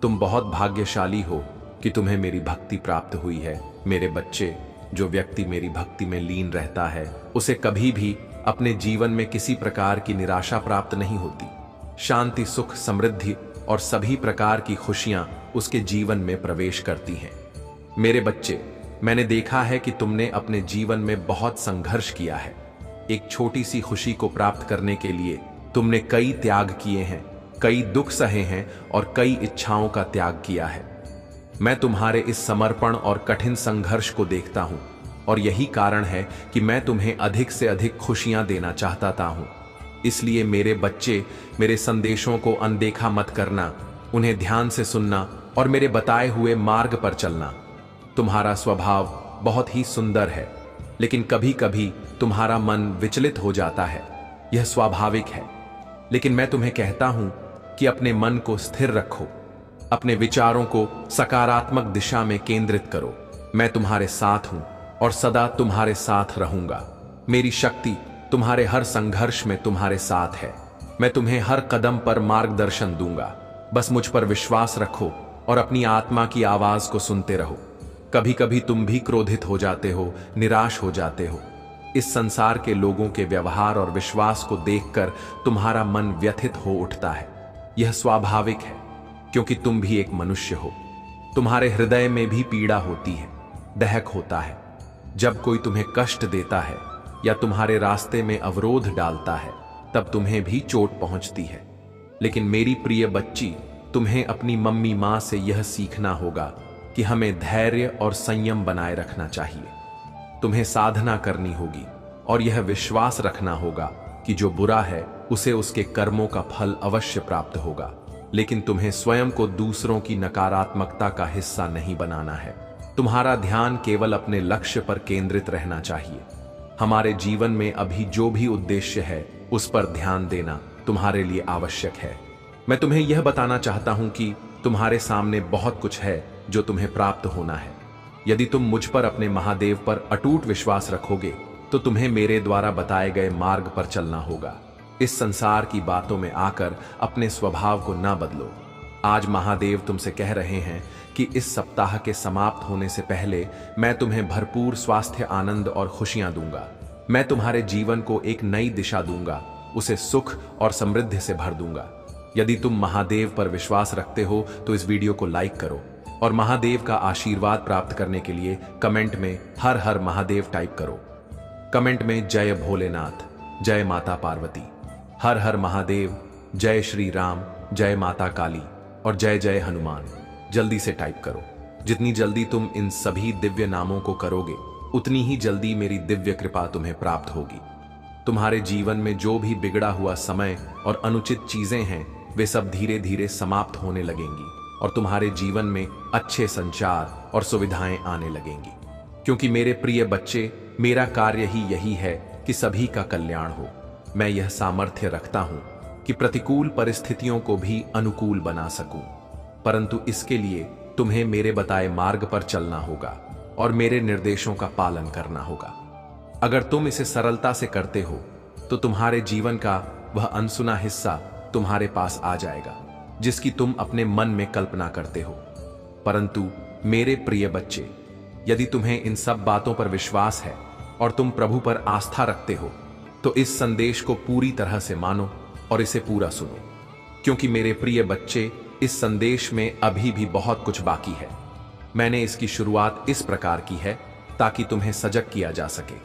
तुम बहुत भाग्यशाली हो कि तुम्हें मेरी भक्ति प्राप्त हुई है। मेरे बच्चे, जो व्यक्ति मेरी भक्ति में लीन रहता है उसे कभी भी अपने जीवन में किसी प्रकार की निराशा प्राप्त नहीं होती। शांति, सुख, समृद्धि और सभी प्रकार की खुशियां उसके जीवन में प्रवेश करती हैं। मेरे बच्चे, मैंने देखा है कि तुमने अपने जीवन में बहुत संघर्ष किया है। एक छोटी सी खुशी को प्राप्त करने के लिए तुमने कई त्याग किए हैं, कई दुख सहे हैं और कई इच्छाओं का त्याग किया है। मैं तुम्हारे इस समर्पण और कठिन संघर्ष को देखता हूं और यही कारण है कि मैं तुम्हें अधिक से अधिक खुशियां देना चाहता हूं। इसलिए मेरे बच्चे, मेरे संदेशों को अनदेखा मत करना, उन्हें ध्यान से सुनना और मेरे बताए हुए मार्ग पर चलना। तुम्हारा स्वभाव बहुत ही सुंदर है, लेकिन कभी कभी तुम्हारा मन विचलित हो जाता है। यह स्वाभाविक है, लेकिन मैं तुम्हें कहता हूं कि अपने मन को स्थिर रखो, अपने विचारों को सकारात्मक दिशा में केंद्रित करो। मैं तुम्हारे साथ हूं और सदा तुम्हारे साथ रहूंगा। मेरी शक्ति तुम्हारे हर संघर्ष में तुम्हारे साथ है। मैं तुम्हें हर कदम पर मार्गदर्शन दूंगा। बस मुझ पर विश्वास रखो और अपनी आत्मा की आवाज को सुनते रहो। कभी कभी तुम भी क्रोधित हो जाते हो, निराश हो जाते हो। इस संसार के लोगों के व्यवहार और विश्वास को देखकर तुम्हारा मन व्यथित हो उठता है। यह स्वाभाविक है, क्योंकि तुम भी एक मनुष्य हो। तुम्हारे हृदय में भी पीड़ा होती है, दहक होता है। जब कोई तुम्हें कष्ट देता है या तुम्हारे रास्ते में अवरोध डालता है, तब तुम्हें भी चोट पहुंचती है। लेकिन मेरी प्रिय बच्ची, तुम्हें अपनी मम्मी मां से यह सीखना होगा कि हमें धैर्य और संयम बनाए रखना चाहिए। तुम्हें साधना करनी होगी और यह विश्वास रखना होगा कि जो बुरा है उसे उसके कर्मों का फल अवश्य प्राप्त होगा। लेकिन तुम्हें स्वयं को दूसरों की नकारात्मकता का हिस्सा नहीं बनाना है। तुम्हारा ध्यान केवल अपने लक्ष्य पर केंद्रित रहना चाहिए। हमारे जीवन में अभी जो भी उद्देश्य है उस पर ध्यान देना तुम्हारे लिए आवश्यक है। मैं तुम्हें यह बताना चाहता हूं कि तुम्हारे सामने बहुत कुछ है जो तुम्हें प्राप्त होना है। यदि तुम मुझ पर, अपने महादेव पर अटूट विश्वास रखोगे तो तुम्हें मेरे द्वारा बताए गए मार्ग पर चलना होगा। इस संसार की बातों में आकर अपने स्वभाव को ना बदलो। आज महादेव तुमसे कह रहे हैं कि इस सप्ताह के समाप्त होने से पहले मैं तुम्हें भरपूर स्वास्थ्य, आनंद और खुशियां दूंगा। मैं तुम्हारे जीवन को एक नई दिशा दूंगा, उसे सुख और समृद्धि से भर दूंगा। यदि तुम महादेव पर विश्वास रखते हो तो इस वीडियो को लाइक करो और महादेव का आशीर्वाद प्राप्त करने के लिए कमेंट में हर हर महादेव टाइप करो। कमेंट में जय भोलेनाथ, जय माता पार्वती, हर हर महादेव, जय श्री राम, जय माता काली और जय जय हनुमान जल्दी से टाइप करो। जितनी जल्दी तुम इन सभी दिव्य नामों को करोगे, उतनी ही जल्दी मेरी दिव्य कृपा तुम्हें प्राप्त होगी। तुम्हारे जीवन में जो भी बिगड़ा हुआ समय और अनुचित चीजें हैं, वे सब धीरे धीरे समाप्त होने लगेंगी और तुम्हारे जीवन में अच्छे संचार और सुविधाएं आने लगेंगी। क्योंकि मेरे प्रिय बच्चे, मेरा कार्य ही यही है कि सभी का कल्याण हो। मैं यह सामर्थ्य रखता हूं कि प्रतिकूल परिस्थितियों को भी अनुकूल बना सकूं, परंतु इसके लिए तुम्हें मेरे बताए मार्ग पर चलना होगा और मेरे निर्देशों का पालन करना होगा। अगर तुम इसे सरलता से करते हो तो तुम्हारे जीवन का वह अनसुना हिस्सा तुम्हारे पास आ जाएगा, जिसकी तुम अपने मन में कल्पना करते हो। परंतु मेरे प्रिय बच्चे, यदि तुम्हें इन सब बातों पर विश्वास है और तुम प्रभु पर आस्था रखते हो, तो इस संदेश को पूरी तरह से मानो और इसे पूरा सुनो। क्योंकि मेरे प्रिय बच्चे, इस संदेश में अभी भी बहुत कुछ बाकी है। मैंने इसकी शुरुआत इस प्रकार की है ताकि तुम्हें सजग किया जा सके,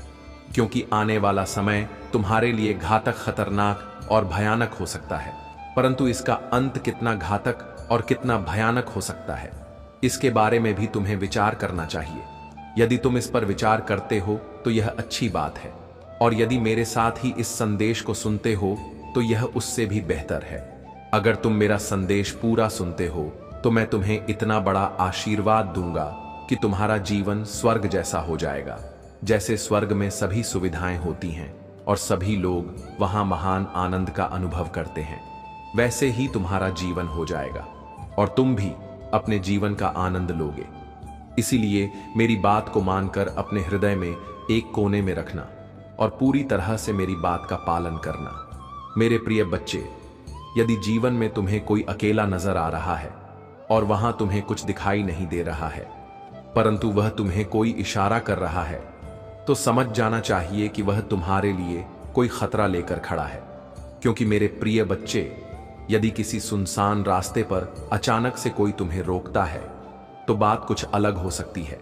क्योंकि आने वाला समय तुम्हारे लिए घातक, खतरनाक और भयानक हो सकता है। परंतु इसका अंत कितना घातक और कितना भयानक हो सकता है, इसके बारे में भी तुम्हें विचार करना चाहिए। यदि तुम इस पर विचार करते हो तो यह अच्छी बात है, और यदि मेरे साथ ही इस संदेश को सुनते हो तो यह उससे भी बेहतर है। अगर तुम मेरा संदेश पूरा सुनते हो तो मैं तुम्हें इतना बड़ा आशीर्वाद दूंगा कि तुम्हारा जीवन स्वर्ग जैसा हो जाएगा। जैसे स्वर्ग में सभी सुविधाएं होती हैं और सभी लोग वहां महान आनंद का अनुभव करते हैं, वैसे ही तुम्हारा जीवन हो जाएगा और तुम भी अपने जीवन का आनंद लोगे। इसीलिए मेरी बात को मानकर अपने हृदय में एक कोने में रखना और पूरी तरह से मेरी बात का पालन करना। मेरे प्रिय बच्चे, यदि जीवन में तुम्हें कोई अकेला नजर आ रहा है और वहां तुम्हें कुछ दिखाई नहीं दे रहा है, परंतु वह तुम्हें कोई इशारा कर रहा है, तो समझ जाना चाहिए कि वह तुम्हारे लिए कोई खतरा लेकर खड़ा है। क्योंकि मेरे प्रिय बच्चे, यदि किसी सुनसान रास्ते पर अचानक से कोई तुम्हें रोकता है तो बात कुछ अलग हो सकती है।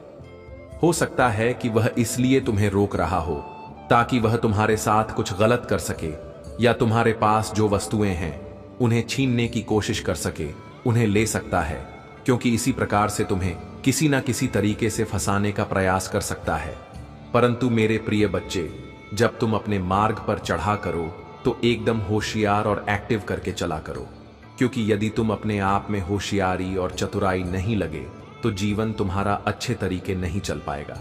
हो सकता है कि वह इसलिए तुम्हें रोक रहा हो ताकि वह तुम्हारे साथ कुछ गलत कर सके, या तुम्हारे पास जो वस्तुएं हैं उन्हें छीनने की कोशिश कर सके, उन्हें ले सकता है, क्योंकि इसी प्रकार से तुम्हें किसी न किसी तरीके से फंसाने का प्रयास कर सकता है। परंतु मेरे प्रिय बच्चे, जब तुम अपने मार्ग पर चढ़ा करो तो एकदम होशियार और एक्टिव करके चला करो, क्योंकि यदि तुम अपने आप में होशियारी और चतुराई नहीं लगे तो जीवन तुम्हारा अच्छे तरीके नहीं चल पाएगा।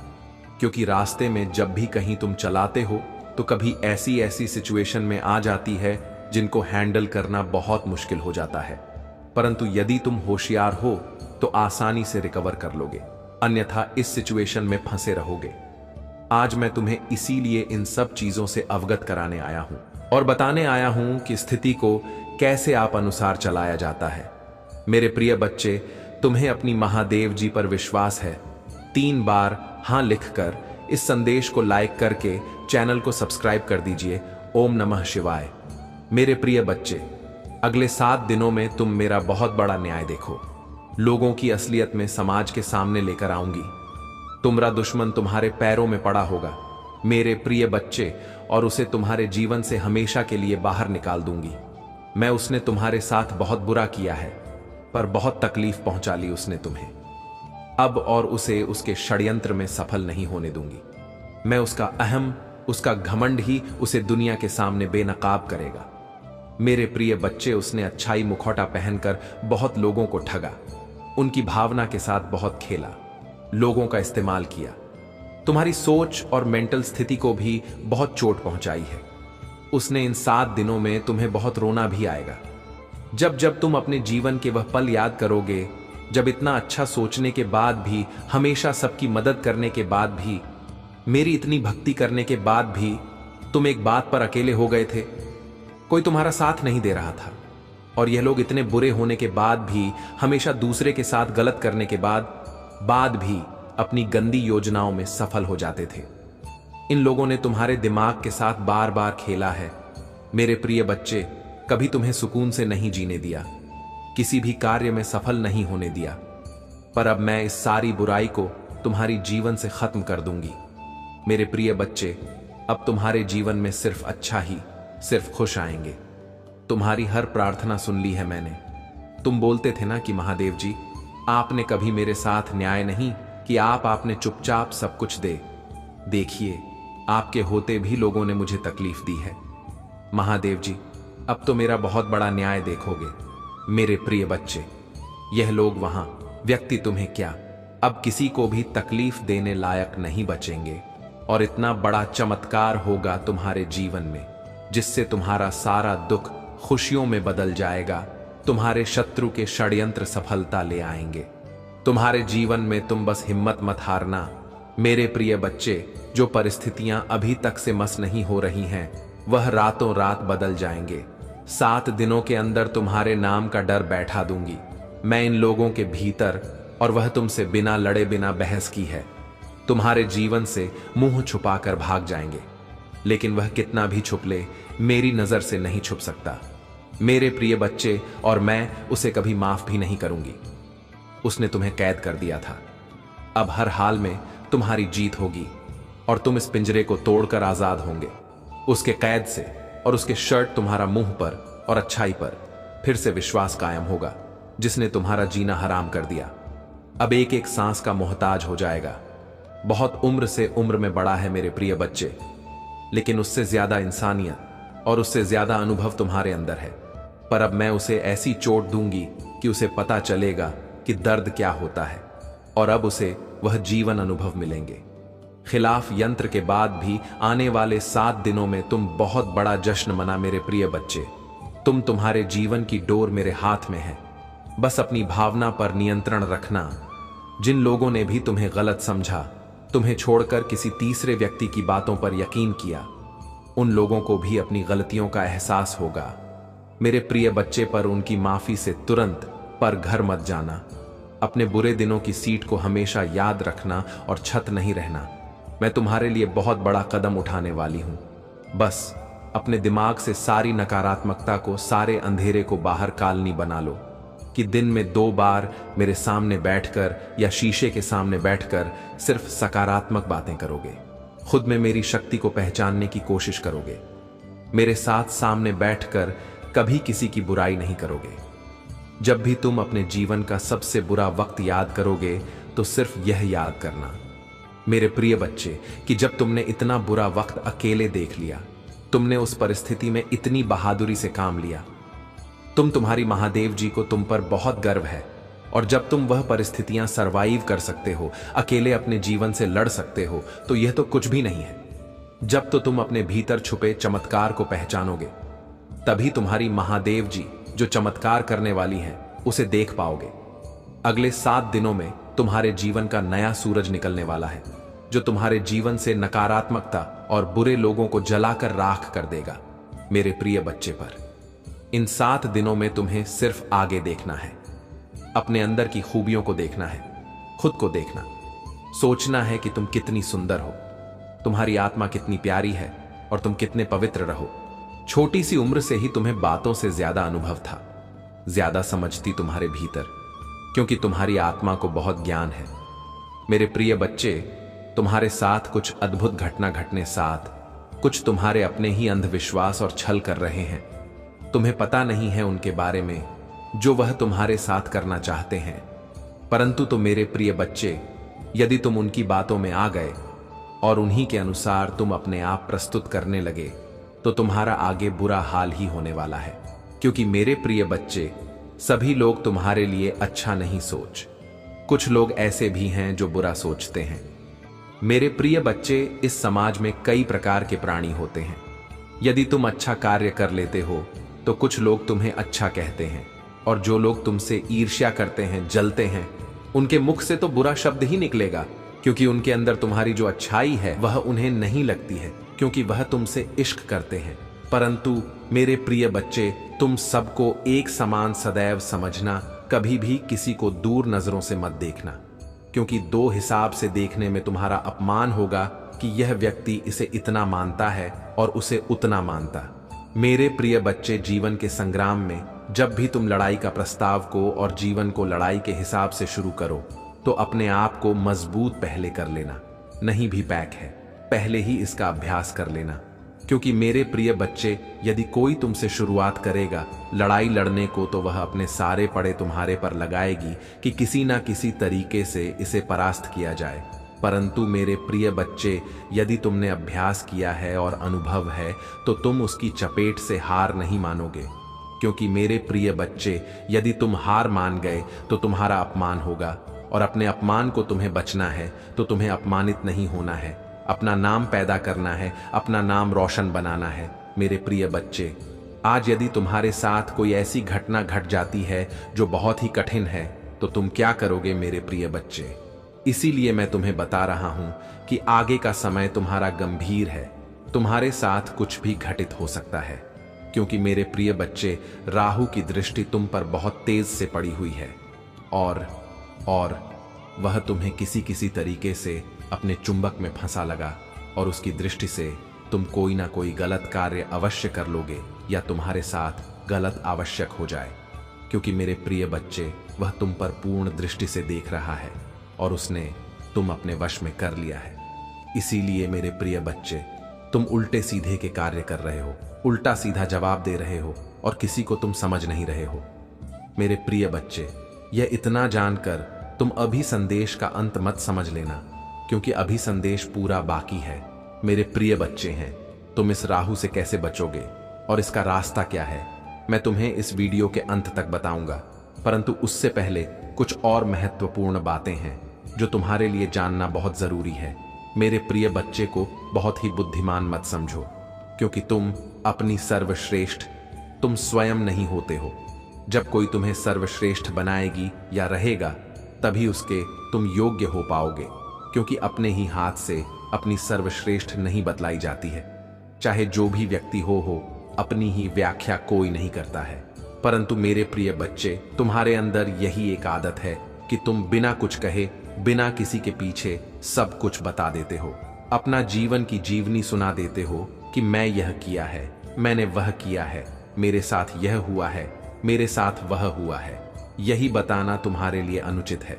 क्योंकि रास्ते में जब भी कहीं तुम चलाते हो तो कभी ऐसी ऐसी सिचुएशन में आ जाती है जिनको हैंडल करना बहुत मुश्किल हो जाता है, परंतु यदि तुम होशियार हो तो आसानी से रिकवर कर लोगे, अन्यथा इस सिचुएशन में फंसे रहोगे। आज मैं तुम्हें इसीलिए इन सब चीजों से अवगत कराने आया हूं और बताने आया हूं कि स्थिति को कैसे आप अनुसार चलाया जाता है। मेरे प्रिय बच्चे, तुम्हें अपनी महादेव जी पर विश्वास है 3 बार हाँ लिखकर इस संदेश को लाइक करके चैनल को सब्सक्राइब कर दीजिए। ओम नमः शिवाय। मेरे प्रिय बच्चे, अगले 7 दिनों में तुम मेरा बहुत बड़ा न्याय देखो। लोगों की असलियत में समाज के सामने लेकर आऊंगी। तुम्हारा दुश्मन तुम्हारे पैरों में पड़ा होगा मेरे प्रिय बच्चे, और उसे तुम्हारे जीवन से हमेशा के लिए बाहर निकाल दूंगी। मैं उसने तुम्हारे साथ बहुत बुरा किया है, पर बहुत तकलीफ पहुंचा ली उसने तुम्हें। अब और उसे उसके षड्यंत्र में सफल नहीं होने दूंगी। मैं उसका अहम, उसका घमंड ही उसे दुनिया के सामने बेनकाब करेगा। मेरे प्रिय बच्चे, उसने अच्छाई मुखौटा पहनकर बहुत लोगों को ठगा, उनकी भावना के साथ बहुत खेला, लोगों का इस्तेमाल किया। तुम्हारी सोच और मेंटल स्थिति को भी बहुत चोट पहुंचाई है। उसने इन 7 दिनों में तुम्हें बहुत रोना भी आएगा। जब जब तुम अपने जीवन के वह पल याद करोगे, जब इतना अच्छा सोचने के बाद भी, हमेशा सबकी मदद करने के बाद भी, मेरी इतनी भक्ति करने के बाद भी तुम एक बात पर अकेले हो गए थे। कोई तुम्हारा साथ नहीं दे रहा था, और यह लोग इतने बुरे होने के बाद भी, हमेशा दूसरे के साथ गलत करने के बाद भी अपनी गंदी योजनाओं में सफल हो जाते थे। इन लोगों ने तुम्हारे दिमाग के साथ बार बार खेला है। मेरे प्रिय बच्चे, कभी तुम्हें सुकून से नहीं जीने दिया, किसी भी कार्य में सफल नहीं होने दिया। पर अब मैं इस सारी बुराई को तुम्हारी जीवन से खत्म कर दूंगी। मेरे प्रिय बच्चे, अब तुम्हारे जीवन में सिर्फ अच्छा ही, सिर्फ खुश आएंगे। तुम्हारी हर प्रार्थना सुन ली है मैंने। तुम बोलते थे ना कि महादेव जी, आपने कभी मेरे साथ न्याय नहीं कि आपने चुपचाप सब कुछ देखिए, आपके होते भी लोगों ने मुझे तकलीफ दी है। महादेव जी, अब तो मेरा बहुत बड़ा न्याय देखोगे। मेरे प्रिय बच्चे, यह लोग वहां व्यक्ति तुम्हें क्या, अब किसी को भी तकलीफ देने लायक नहीं बचेंगे, और इतना बड़ा चमत्कार होगा तुम्हारे जीवन में, जिससे तुम्हारा सारा दुख खुशियों में बदल जाएगा। तुम्हारे शत्रु के षड्यंत्र सफलता ले आएंगे। तुम्हारे जीवन में तुम बस हिम्मत मत हारना। मेरे प्रिय बच्चे, जो परिस्थितियां अभी तक से मस नहीं हो रही हैं, वह रातों रात बदल जाएंगे। 7 दिनों के अंदर तुम्हारे नाम का डर बैठा दूंगी मैं इन लोगों के भीतर, और वह तुमसे बिना लड़े बिना बहस की है तुम्हारे जीवन से मुंह छुपाकर भाग जाएंगे। लेकिन वह कितना भी छुप ले, मेरी नजर से नहीं छुप सकता मेरे प्रिय बच्चे, और मैं उसे कभी माफ भी नहीं करूंगी। उसने तुम्हें कैद कर दिया था, अब हर हाल में तुम्हारी जीत होगी, और तुम इस पिंजरे को तोड़कर आजाद होंगे उसके कैद से, और उसके शर्ट तुम्हारा मुंह पर और अच्छाई पर फिर से विश्वास कायम होगा, जिसने तुम्हारा जीना हराम कर दिया। अब एक एक सांस का मोहताज हो जाएगा। बहुत उम्र से उम्र में बड़ा है मेरे प्रिय बच्चे, लेकिन उससे ज्यादा इंसानियत और उससे ज्यादा अनुभव तुम्हारे अंदर है। पर अब मैं उसे ऐसी चोट दूंगी कि उसे पता चलेगा कि दर्द क्या होता है, और अब उसे वह जीवन अनुभव मिलेंगे। खिलाफ यंत्र के बाद भी आने वाले 7 दिनों में तुम बहुत बड़ा जश्न मना मेरे प्रिय बच्चे। तुम्हारे जीवन की डोर मेरे हाथ में है, बस अपनी भावना पर नियंत्रण रखना। जिन लोगों ने भी तुम्हें गलत समझा, तुम्हें छोड़कर किसी तीसरे व्यक्ति की बातों पर यकीन किया, उन लोगों को भी अपनी गलतियों का एहसास होगा। मेरे प्रिय बच्चे, पर उनकी माफी से तुरंत पर घर मत जाना। अपने बुरे दिनों की सीट को हमेशा याद रखना और छत नहीं रहना। मैं तुम्हारे लिए बहुत बड़ा कदम उठाने वाली हूं। बस अपने दिमाग से सारी नकारात्मकता को, सारे अंधेरे को बाहर कालनी बना लो कि दिन में 2 बार मेरे सामने बैठकर या शीशे के सामने बैठकर सिर्फ सकारात्मक बातें करोगे। खुद में मेरी शक्ति को पहचानने की कोशिश करोगे। मेरे साथ सामने बैठकर कभी किसी की बुराई नहीं करोगे। जब भी तुम अपने जीवन का सबसे बुरा वक्त याद करोगे, तो सिर्फ यह याद करना मेरे प्रिय बच्चे कि जब तुमने इतना बुरा वक्त अकेले देख लिया, तुमने उस परिस्थिति में इतनी बहादुरी से काम लिया। तुम्हारी महादेव जी को तुम पर बहुत गर्व है, और जब तुम वह परिस्थितियां सरवाइव कर सकते हो, अकेले अपने जीवन से लड़ सकते हो, तो यह तो कुछ भी नहीं है। जब तो तुम अपने भीतर छुपे चमत्कार को पहचानोगे, तभी तुम्हारी महादेव जी जो चमत्कार करने वाली हैं, उसे देख पाओगे। अगले 7 दिनों में तुम्हारे जीवन का नया सूरज निकलने वाला है, जो तुम्हारे जीवन से नकारात्मकता और बुरे लोगों को जलाकर राख कर देगा। मेरे प्रिय बच्चे, पर इन 7 दिनों में तुम्हें सिर्फ आगे देखना है, अपने अंदर की खूबियों को देखना है, खुद को देखना। सोचना है कि तुम कितनी सुंदर हो, तुम्हारी आत्मा कितनी प्यारी है और तुम कितने पवित्र रहो। छोटी सी उम्र से ही तुम्हें बातों से ज्यादा अनुभव था, ज्यादा समझती तुम्हारे भीतर, क्योंकि तुम्हारी आत्मा को बहुत ज्ञान है। मेरे प्रिय बच्चे, तुम्हारे साथ कुछ अद्भुत घटना घटने साथ कुछ तुम्हारे अपने ही अंधविश्वास और छल कर रहे हैं। तुम्हें पता नहीं है उनके बारे में जो वह तुम्हारे साथ करना चाहते हैं, परंतु तो मेरे प्रिय बच्चे, यदि तुम उनकी बातों में आ गए और उन्हीं के अनुसार तुम अपने आप प्रस्तुत करने लगे तो तुम्हारा आगे बुरा हाल ही होने वाला है। क्योंकि मेरे प्रिय बच्चे, सभी लोग तुम्हारे लिए अच्छा नहीं सोच, कुछ लोग ऐसे भी हैं जो बुरा सोचते हैं। मेरे प्रिय बच्चे, इस समाज में कई प्रकार के प्राणी होते हैं। यदि तुम अच्छा कार्य कर लेते हो तो कुछ लोग तुम्हें अच्छा कहते हैं, और जो लोग तुमसे ईर्ष्या करते हैं, जलते हैं, उनके मुख से तो बुरा शब्द ही निकलेगा, क्योंकि उनके अंदर तुम्हारी जो अच्छाई है वह उन्हें नहीं लगती है, क्योंकि वह तुमसे इश्क करते हैं। परंतु मेरे प्रिय बच्चे, तुम सबको एक समान सदैव समझना, कभी भी किसी को दूर नजरों से मत देखना, क्योंकि दो हिसाब से देखने में तुम्हारा अपमान होगा कि यह व्यक्ति इसे इतना मानता है और उसे उतना मानता। मेरे प्रिय बच्चे, जीवन के संग्राम में जब भी तुम लड़ाई का प्रस्ताव को और जीवन को लड़ाई के हिसाब से शुरू करो तो अपने आप को मजबूत पहले कर लेना। नहीं भी पैक है, पहले ही इसका अभ्यास कर लेना, क्योंकि मेरे प्रिय बच्चे, यदि कोई तुमसे शुरुआत करेगा लड़ाई लड़ने को तो वह अपने सारे पड़े तुम्हारे पर लगाएगी कि किसी ना किसी तरीके से इसे परास्त किया जाए। परंतु मेरे प्रिय बच्चे, यदि तुमने अभ्यास किया है और अनुभव है तो तुम उसकी चपेट से हार नहीं मानोगे। क्योंकि मेरे प्रिय बच्चे, यदि तुम हार मान गए तो तुम्हारा अपमान होगा, और अपने अपमान को तुम्हें बचना है तो तुम्हें अपमानित नहीं होना है, अपना नाम पैदा करना है, अपना नाम रोशन बनाना है। मेरे प्रिय बच्चे, आज यदि तुम्हारे साथ कोई ऐसी घटना घट जाती है जो बहुत ही कठिन है तो तुम क्या करोगे मेरे प्रिय बच्चे? इसीलिए मैं तुम्हें बता रहा हूं कि आगे का समय तुम्हारा गंभीर है, तुम्हारे साथ कुछ भी घटित हो सकता है, क्योंकि मेरे प्रिय बच्चे, राहु की दृष्टि तुम पर बहुत तेज से पड़ी हुई है, और वह तुम्हें किसी किसी तरीके से अपने चुंबक में फंसा लगा, और उसकी दृष्टि से तुम कोई ना कोई गलत कार्य अवश्य कर लोगे या तुम्हारे साथ गलत आवश्यक हो जाए। क्योंकि मेरे प्रिय बच्चे, वह तुम पर पूर्ण दृष्टि से देख रहा है और उसने तुम अपने वश में कर लिया है। इसीलिए मेरे प्रिय बच्चे, तुम उल्टे सीधे के कार्य कर रहे हो, उल्टा सीधा जवाब दे रहे हो और किसी को तुम समझ नहीं रहे हो। मेरे प्रिय बच्चे, यह इतना जानकर तुम अभिसंदेश का अंत मत समझ लेना, क्योंकि अभिसंदेश पूरा बाकी है। मेरे प्रिय बच्चे हैं, तुम इस राहु से कैसे बचोगे और इसका रास्ता क्या है, मैं तुम्हें इस वीडियो के अंत तक बताऊंगा। परंतु उससे पहले कुछ और महत्वपूर्ण बातें हैं जो तुम्हारे लिए जानना बहुत जरूरी है। मेरे प्रिय बच्चे को बहुत ही बुद्धिमान मत समझो, क्योंकि तुम अपनी सर्वश्रेष्ठ तुम स्वयं नहीं होते हो। जब कोई तुम्हें सर्वश्रेष्ठ बनाएगी या रहेगा तभी उसके तुम योग्य हो पाओगे, क्योंकि अपने ही हाथ से अपनी सर्वश्रेष्ठ नहीं बतलाई जाती है। चाहे जो भी व्यक्ति हो, अपनी ही व्याख्या कोई नहीं करता है। परंतु मेरे प्रिय बच्चे, तुम्हारे अंदर यही एक आदत है कि तुम बिना कुछ कहे, बिना किसी के पीछे सब कुछ बता देते हो, अपना जीवन की जीवनी सुना देते हो कि मैं यह किया है, मैंने वह किया है, मेरे साथ यह हुआ है, मेरे साथ वह हुआ है। यही बताना तुम्हारे लिए अनुचित है,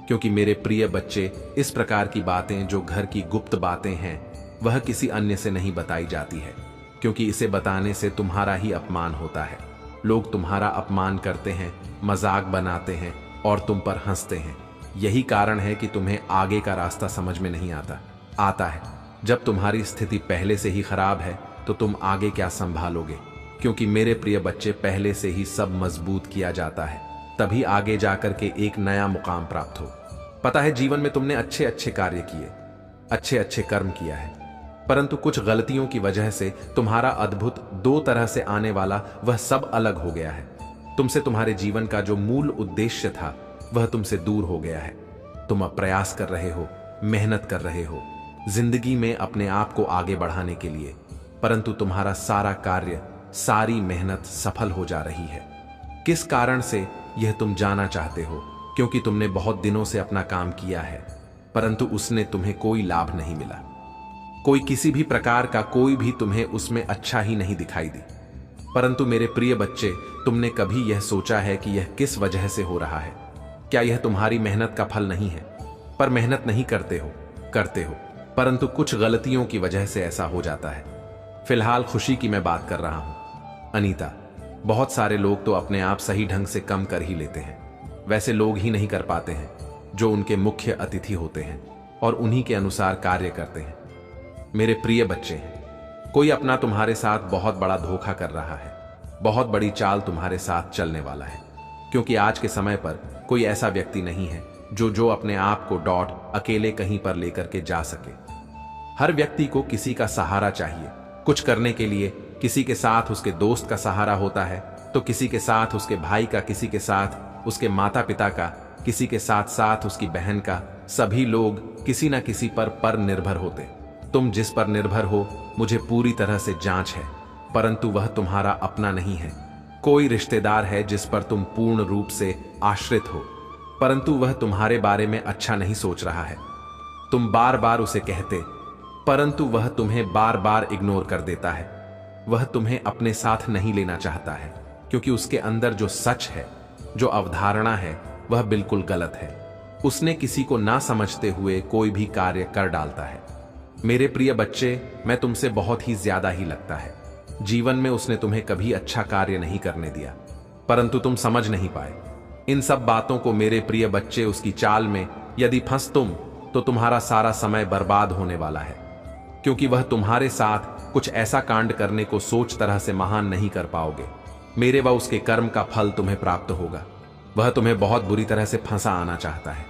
क्योंकि मेरे प्रिय बच्चे, इस प्रकार की बातें जो घर की गुप्त बातें हैं वह किसी अन्य से नहीं बताई जाती है, क्योंकि इसे बताने से तुम्हारा ही अपमान होता है। लोग तुम्हारा अपमान करते हैं, मजाक बनाते हैं और तुम पर हंसते हैं। यही कारण है कि तुम्हें आगे का रास्ता समझ में नहीं आता है। जब तुम्हारी स्थिति पहले से ही खराब है तो तुम आगे क्या संभालोगे? क्योंकि मेरे प्रिय बच्चे, पहले से ही सब मजबूत किया जाता है, तभी आगे जाकर के एक नया मुकाम प्राप्त हो। पता है, जीवन में तुमने अच्छे अच्छे कार्य किए, अच्छे अच्छे कर्म किया है, परंतु कुछ गलतियों की वजह से तुम्हारा अद्भुत दो तरह से आने वाला वह सब अलग हो गया है। तुमसे तुम्हारे जीवन का जो मूल उद्देश्य था वह तुमसे दूर हो गया है। तुम अब प्रयास कर रहे हो, मेहनत कर रहे हो जिंदगी में अपने आप को आगे बढ़ाने के लिए, परंतु तुम्हारा सारा कार्य, सारी मेहनत सफल हो जा रही है। किस कारण से, यह तुम जाना चाहते हो, क्योंकि तुमने बहुत दिनों से अपना काम किया है, परंतु उसने तुम्हें कोई लाभ नहीं मिला। कोई किसी भी प्रकार का कोई भी तुम्हें उसमें अच्छा ही नहीं दिखाई दी। परंतु मेरे प्रिय बच्चे, तुमने कभी यह सोचा है कि यह किस वजह से हो रहा है? क्या यह तुम्हारी मेहनत का फल नहीं है? पर मेहनत नहीं करते हो, परंतु कुछ गलतियों की वजह से ऐसा हो जाता है। फिलहाल खुशी की मैं बात कर रहा हूं। अनीता, बहुत सारे लोग तो अपने आप सही ढंग से कम कर ही लेते हैं। वैसे लोग ही नहीं कर पाते हैं जो उनके मुख्य अतिथि होते हैं और उन्हीं के अनुसार कार्य करते हैं। मेरे प्रिय बच्चे हैं, कोई अपना तुम्हारे साथ बहुत बड़ा धोखा कर रहा है। बहुत बड़ी चाल तुम्हारे साथ चलने वाला है, क्योंकि आज के समय पर कोई ऐसा व्यक्ति नहीं है जो अपने आप को अकेले कहीं पर लेकर के जा सके। हर व्यक्ति को किसी का सहारा चाहिए। कुछ करने के लिए किसी के साथ उसके दोस्त का सहारा होता है, तो किसी के साथ उसके भाई का, किसी के साथ उसके माता पिता का, किसी के साथ साथ उसकी बहन का। सभी लोग किसी न किसी पर निर्भर होते। तुम जिस पर निर्भर हो मुझे पूरी तरह से जांच है, परंतु वह तुम्हारा अपना नहीं है। कोई रिश्तेदार है जिस पर तुम पूर्ण रूप से आश्रित हो, परंतु वह तुम्हारे बारे में अच्छा नहीं सोच रहा है। तुम बार बार उसे कहते, परंतु वह तुम्हें बार बार इग्नोर कर देता है। वह तुम्हें अपने साथ नहीं लेना चाहता है, क्योंकि उसके अंदर जो सच है, जो अवधारणा है, वह बिल्कुल गलत है। उसने किसी को ना समझते हुए कोई भी कार्य कर डालता है। मेरे प्रिय बच्चे, मैं तुमसे बहुत ही ज्यादा ही लगता है। जीवन में उसने तुम्हें कभी अच्छा कार्य नहीं करने दिया, परंतु तुम समझ नहीं पाए इन सब बातों को। मेरे प्रिय बच्चे, उसकी चाल में यदि फंस तुम, तो तुम्हारा सारा समय बर्बाद होने वाला है, क्योंकि वह तुम्हारे साथ कुछ ऐसा कांड करने को सोच तरह से महान नहीं कर पाओगे। मेरे व उसके कर्म का फल तुम्हें प्राप्त होगा। वह तुम्हें बहुत बुरी तरह से फंसा आना चाहता है।